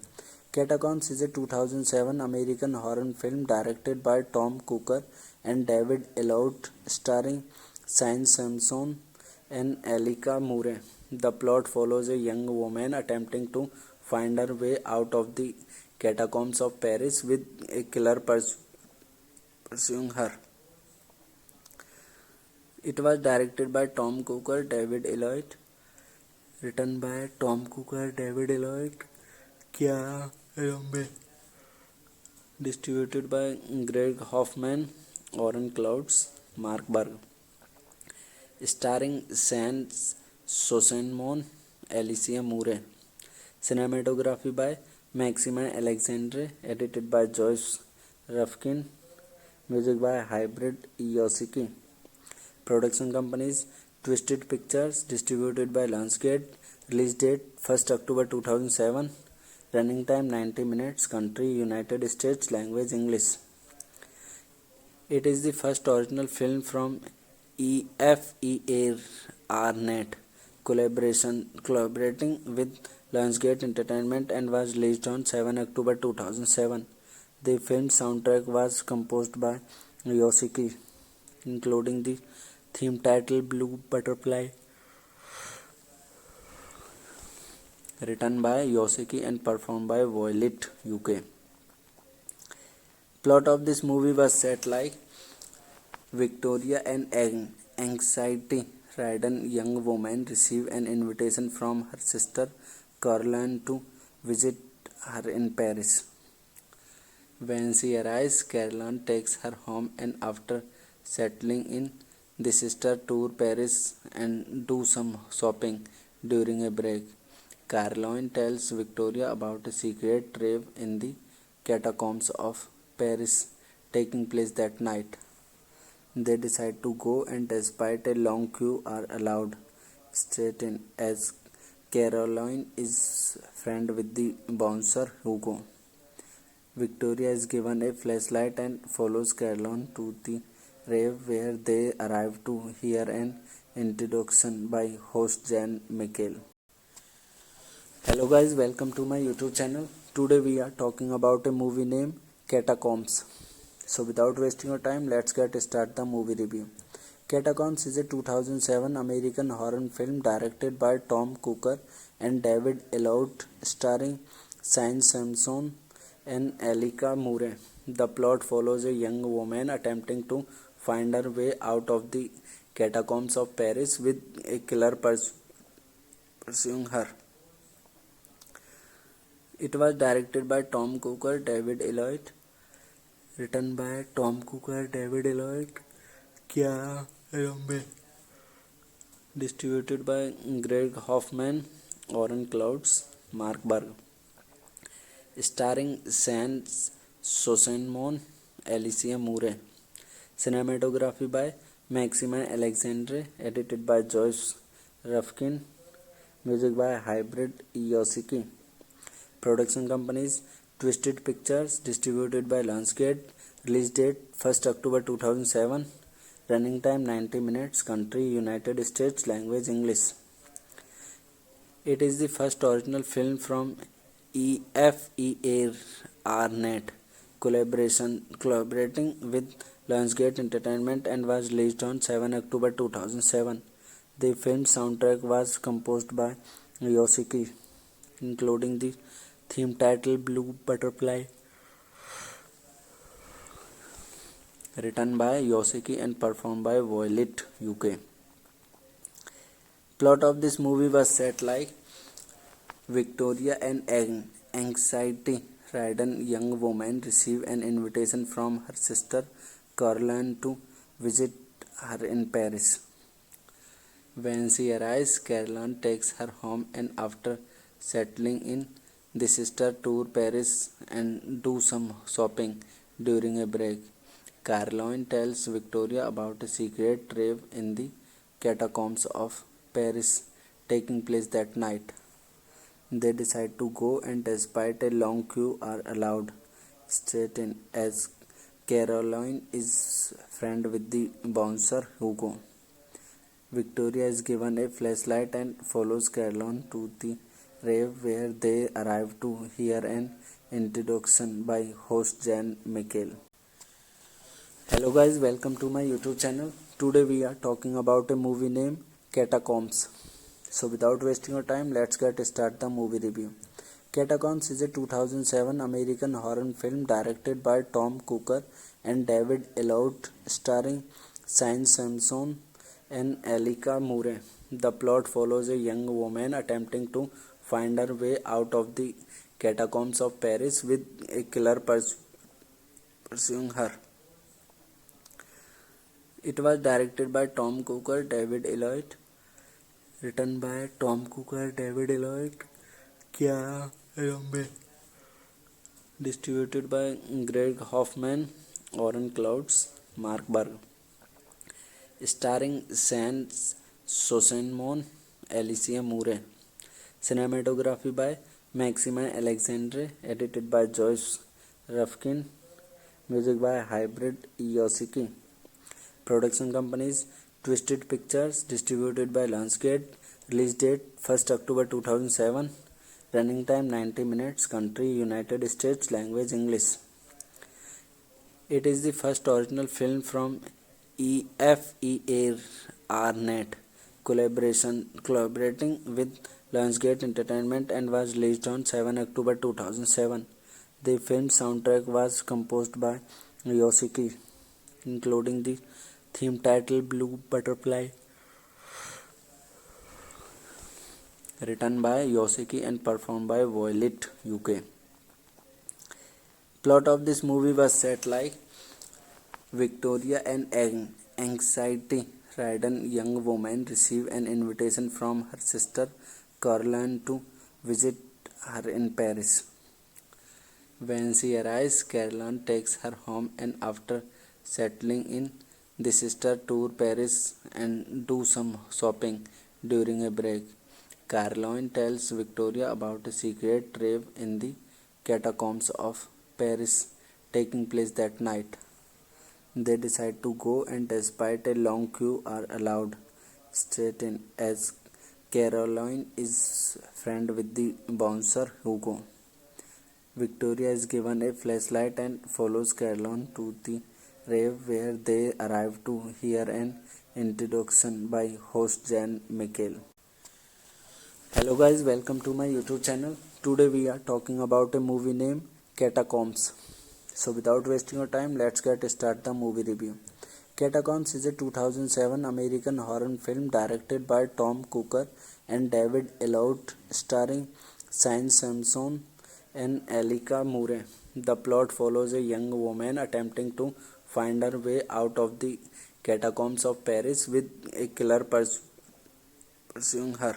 Catacombs is a 2007 American horror film directed by Tom Cooker and David Elliott, starring Shane Simpson and Elika Murray. The plot follows a young woman attempting to find her way out of the catacombs of Paris with a killer pursuing her. It was directed by Tom Cooker, David Elliott, written by Tom Cooker, David Elliott, Kiara Rombe, distributed by Greg Hoffman, Oren Clouds, Markberg. Starring Sans Sosenmon, Alicia Murray. Cinematography by Maximin Alexandre, edited by Joyce Rufkin. Music by Hybrid Yosiki. Production companies Twisted Pictures, distributed by Lionsgate. Release date 1st October 2007. Running time 90 minutes. Country United States. Language English. It is the first original film from EFEA Arnett collaborating with Lionsgate Entertainment and was released on 7 October 2007. The film's soundtrack was composed by Yoshiki, including the theme title Blue Butterfly, written by Yoshiki and performed by Violet UK. Plot of this movie was set like Victoria, an anxiety-ridden young woman, received an invitation from her sister Caroline to visit her in Paris. When she arrives, Caroline takes her home, and after settling in, the sister tour Paris and do some shopping during a break. Caroline tells Victoria about a secret rave in the catacombs of Paris taking place that night. They decide to go, and despite a long queue, are allowed straight in as Caroline is friend with the bouncer Hugo. Victoria is given a flashlight and follows Caroline to the rave, where they arrive to hear an introduction by host Jan Michael. Hello guys, welcome to my YouTube channel. Today we are talking about a movie named Catacombs. So without wasting your time, let's get start the movie review. Catacombs is a 2007 American horror film directed by Tom Cooker and David Elliott, starring Shane Simpson and Alicia Murray. The plot follows a young woman attempting to find her way out of the catacombs of Paris with a killer pursuing her. It was directed by Tom Cooker, David Elliott, written by Tom Cooker, David Elliott, Kiara Rambe, distributed by Greg Hoffman, Oren Clouds, Markberg. Starring Sans Sosenmon, Alicia Murray. Cinematography by Maximin Alexandre, edited by Joyce Rufkin. Music by Hybrid Yosiki. Production companies Twisted Pictures, distributed by Lionsgate. Release date 1st October 2007. Running time 90 minutes. Country United States. Language English. It is the first original film from EFEA Arnett collaborating with Lionsgate Entertainment and was released on 7 October 2007. The film's soundtrack was composed by Yoshiki, including the theme title Blue Butterfly, written by Yoshiki and performed by Violet UK. Plot of this movie was set like Victoria, an anxiety-ridden young woman, received an invitation from her sister Caroline to visit her in Paris. When she arrives, Caroline takes her home, and after settling in, the sister tour Paris and do some shopping during a break. Caroline tells Victoria about a secret rave in the catacombs of Paris taking place that night. They decide to go, and despite a long queue, are allowed straight in as Caroline is friend with the bouncer Hugo. Victoria is given a flashlight and follows Caroline to the rave, where they arrive to hear an introduction by host Jan Michael. Hello guys, welcome to my YouTube channel. Today we are talking about a movie named Catacombs. So without wasting your time, let's get start the movie review. Catacombs is a 2007 American horror film directed by Tom Cooker and David Elliott, starring Shane Simpson and Alicia Murray. The plot follows a young woman attempting to find her way out of the catacombs of Paris with a killer pursuing her. It was directed by Tom Cooker, David Elliott, written by Tom Cooker, David Elliott, Kiara Rambe, distributed by Greg Hoffman, Oren Clouds, Mark Berg, starring Sans Sosenmon, Alicia Murray, cinematography by Maxime Alexandre, edited by Joyce Rufkin, music by Hybrid Yosiki. Production companies Twisted Pictures, distributed by Lionsgate. Release date 1st October 2007. Running time 90 minutes. Country United States. Language English. It is the first original film from EFE Arnett collaborating with Lionsgate Entertainment and was released on 7 October 2007. The film's soundtrack was composed by Yosiki, including the theme title Blue Butterfly, written by Yosiki and performed by Violet UK. Plot of this movie was set like Victoria, an anxiety-ridden young woman, received an invitation from her sister Caroline to visit her in Paris. When she arrives, Caroline takes her home, and after settling in, the sister tour Paris and do some shopping during a break. Caroline tells Victoria about a secret rave in the catacombs of Paris taking place that night. They decide to go, and despite a long queue, are allowed straight in as Caroline is friend with the bouncer Hugo. Victoria is given a flashlight and follows Caroline to the rave, where they arrive to hear an introduction by host Jan Michael. Hello guys, welcome to my YouTube channel. Today we are talking about a movie named Catacombs. So without wasting your time, let's get start the movie review. Catacombs is a 2007 American horror film directed by Tom Cooker and David Elliott, starring Shane Sampson and Alicia Murray. The plot follows a young woman attempting to find her way out of the catacombs of Paris with a killer pursuing her.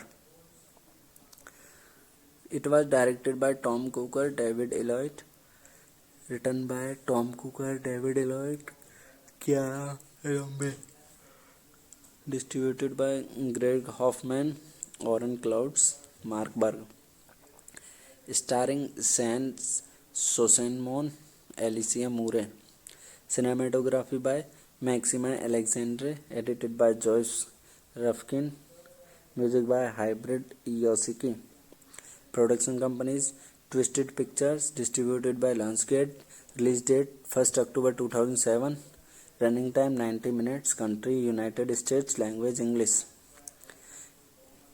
It was directed by Tom Cooker, David Elliott, written by Tom Cooker, David Elliott, Kiara Rambe, distributed by Greg Hoffman, Oren Clouds, Mark Berg, starring Sans Sosenmon, Alicia Murray, cinematography by Maxime Alexandre, edited by Joyce Rufkin, music by Hybrid Yosiki. Production companies Twisted Pictures, distributed by Lionsgate. Release date 1st October 2007. Running time 90 minutes. Country United States. Language English.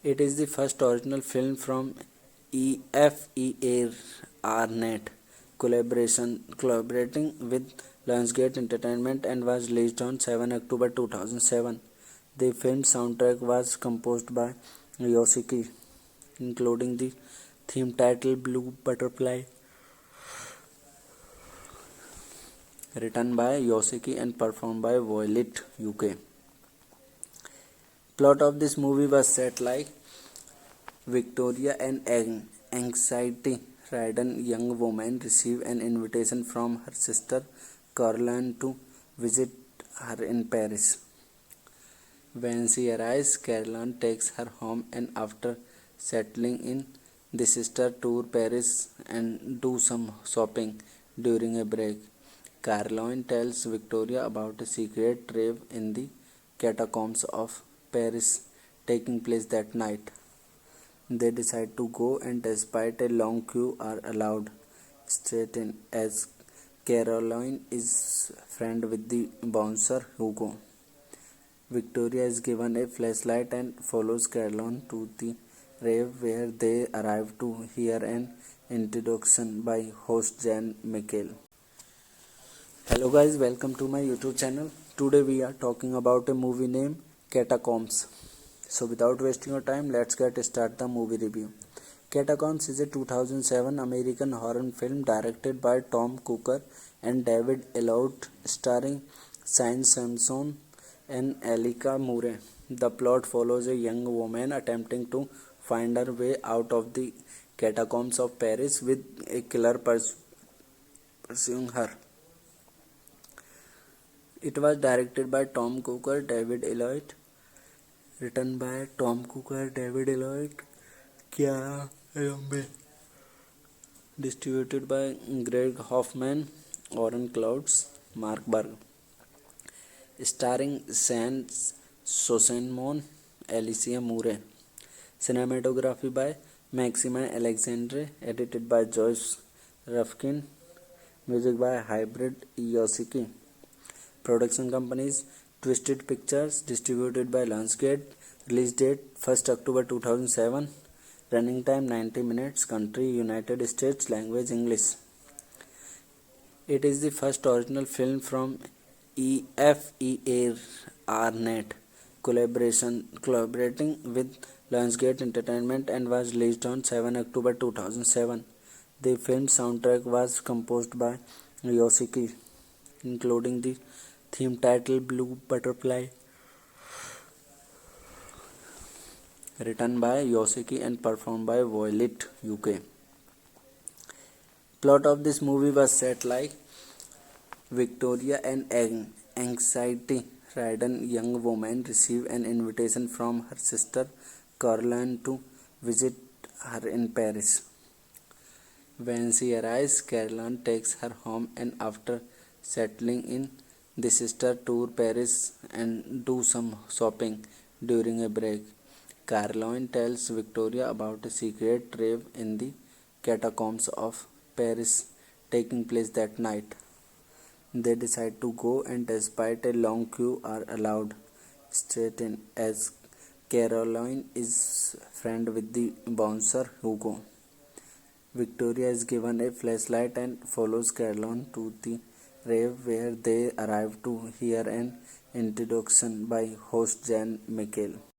It is the first original film from EFE Arnett collaborating with Lionsgate Entertainment and was released on 7 October 2007. The film's soundtrack was composed by Yosiki, including the theme title Blue Butterfly, written by Yosiki and performed by Violet UK. Plot of this movie was set like Victoria, an anxiety-ridden young woman, received an invitation from her sister Caroline to visit her in Paris. When she arrives, Caroline takes her home, and after settling in, the sister tour Paris and do some shopping during a break. Caroline tells Victoria about a secret rave in the catacombs of Paris taking place that night. They decide to go, and despite a long queue, are allowed straight in as Caroline is friend with the bouncer Hugo. Victoria is given a flashlight and follows Caroline to the rave, where they arrive to hear an introduction by host Jan Michael. Hello guys, welcome to my YouTube channel. Today we are talking about a movie named Catacombs. So without wasting your time, let's get start the movie review. Catacombs is a 2007 American horror film directed by Tom Cooker and David Elliott, starring Shane Sampson and Elika Murray. The plot follows a young woman attempting to find her way out of the catacombs of Paris with a killer pursuing her. It was directed by Tom Cooker, David Elliott, written by Tom Cooker, David Elliott, Kiara Rambe, distributed by Greg Hoffman, Oren Clouds, Mark Berg. Starring Sans Sosenmon, Alicia Murray. Cinematography by Maxime Alexandre, edited by Joyce Rufkin. Music by Hybrid Yosiki. Production companies Twisted Pictures, distributed by Lionsgate. Release date 1st October 2007. Running time 90 minutes. Country United States. Language English. It is the first original film from EFEA Arnett collaborating with Lionsgate Entertainment and was released on 7 October 2007. The film's soundtrack was composed by Yosiki, including the theme title Blue Butterfly, written by Yosiki and performed by Violet UK. Plot of this movie was set like Victoria, an anxiety-ridden young woman, received an invitation from her sister Caroline to visit her in Paris. When she arrives, Caroline takes her home, and after settling in, the sister tour Paris and do some shopping. During a break, Caroline tells Victoria about a secret rave in the catacombs of Paris taking place that night. They decide to go, and despite a long queue, are allowed straight in as Caroline is friend with the bouncer Hugo. Victoria is given a flashlight and follows Caroline to the rave, where they arrive to hear an introduction by host Jan Michael.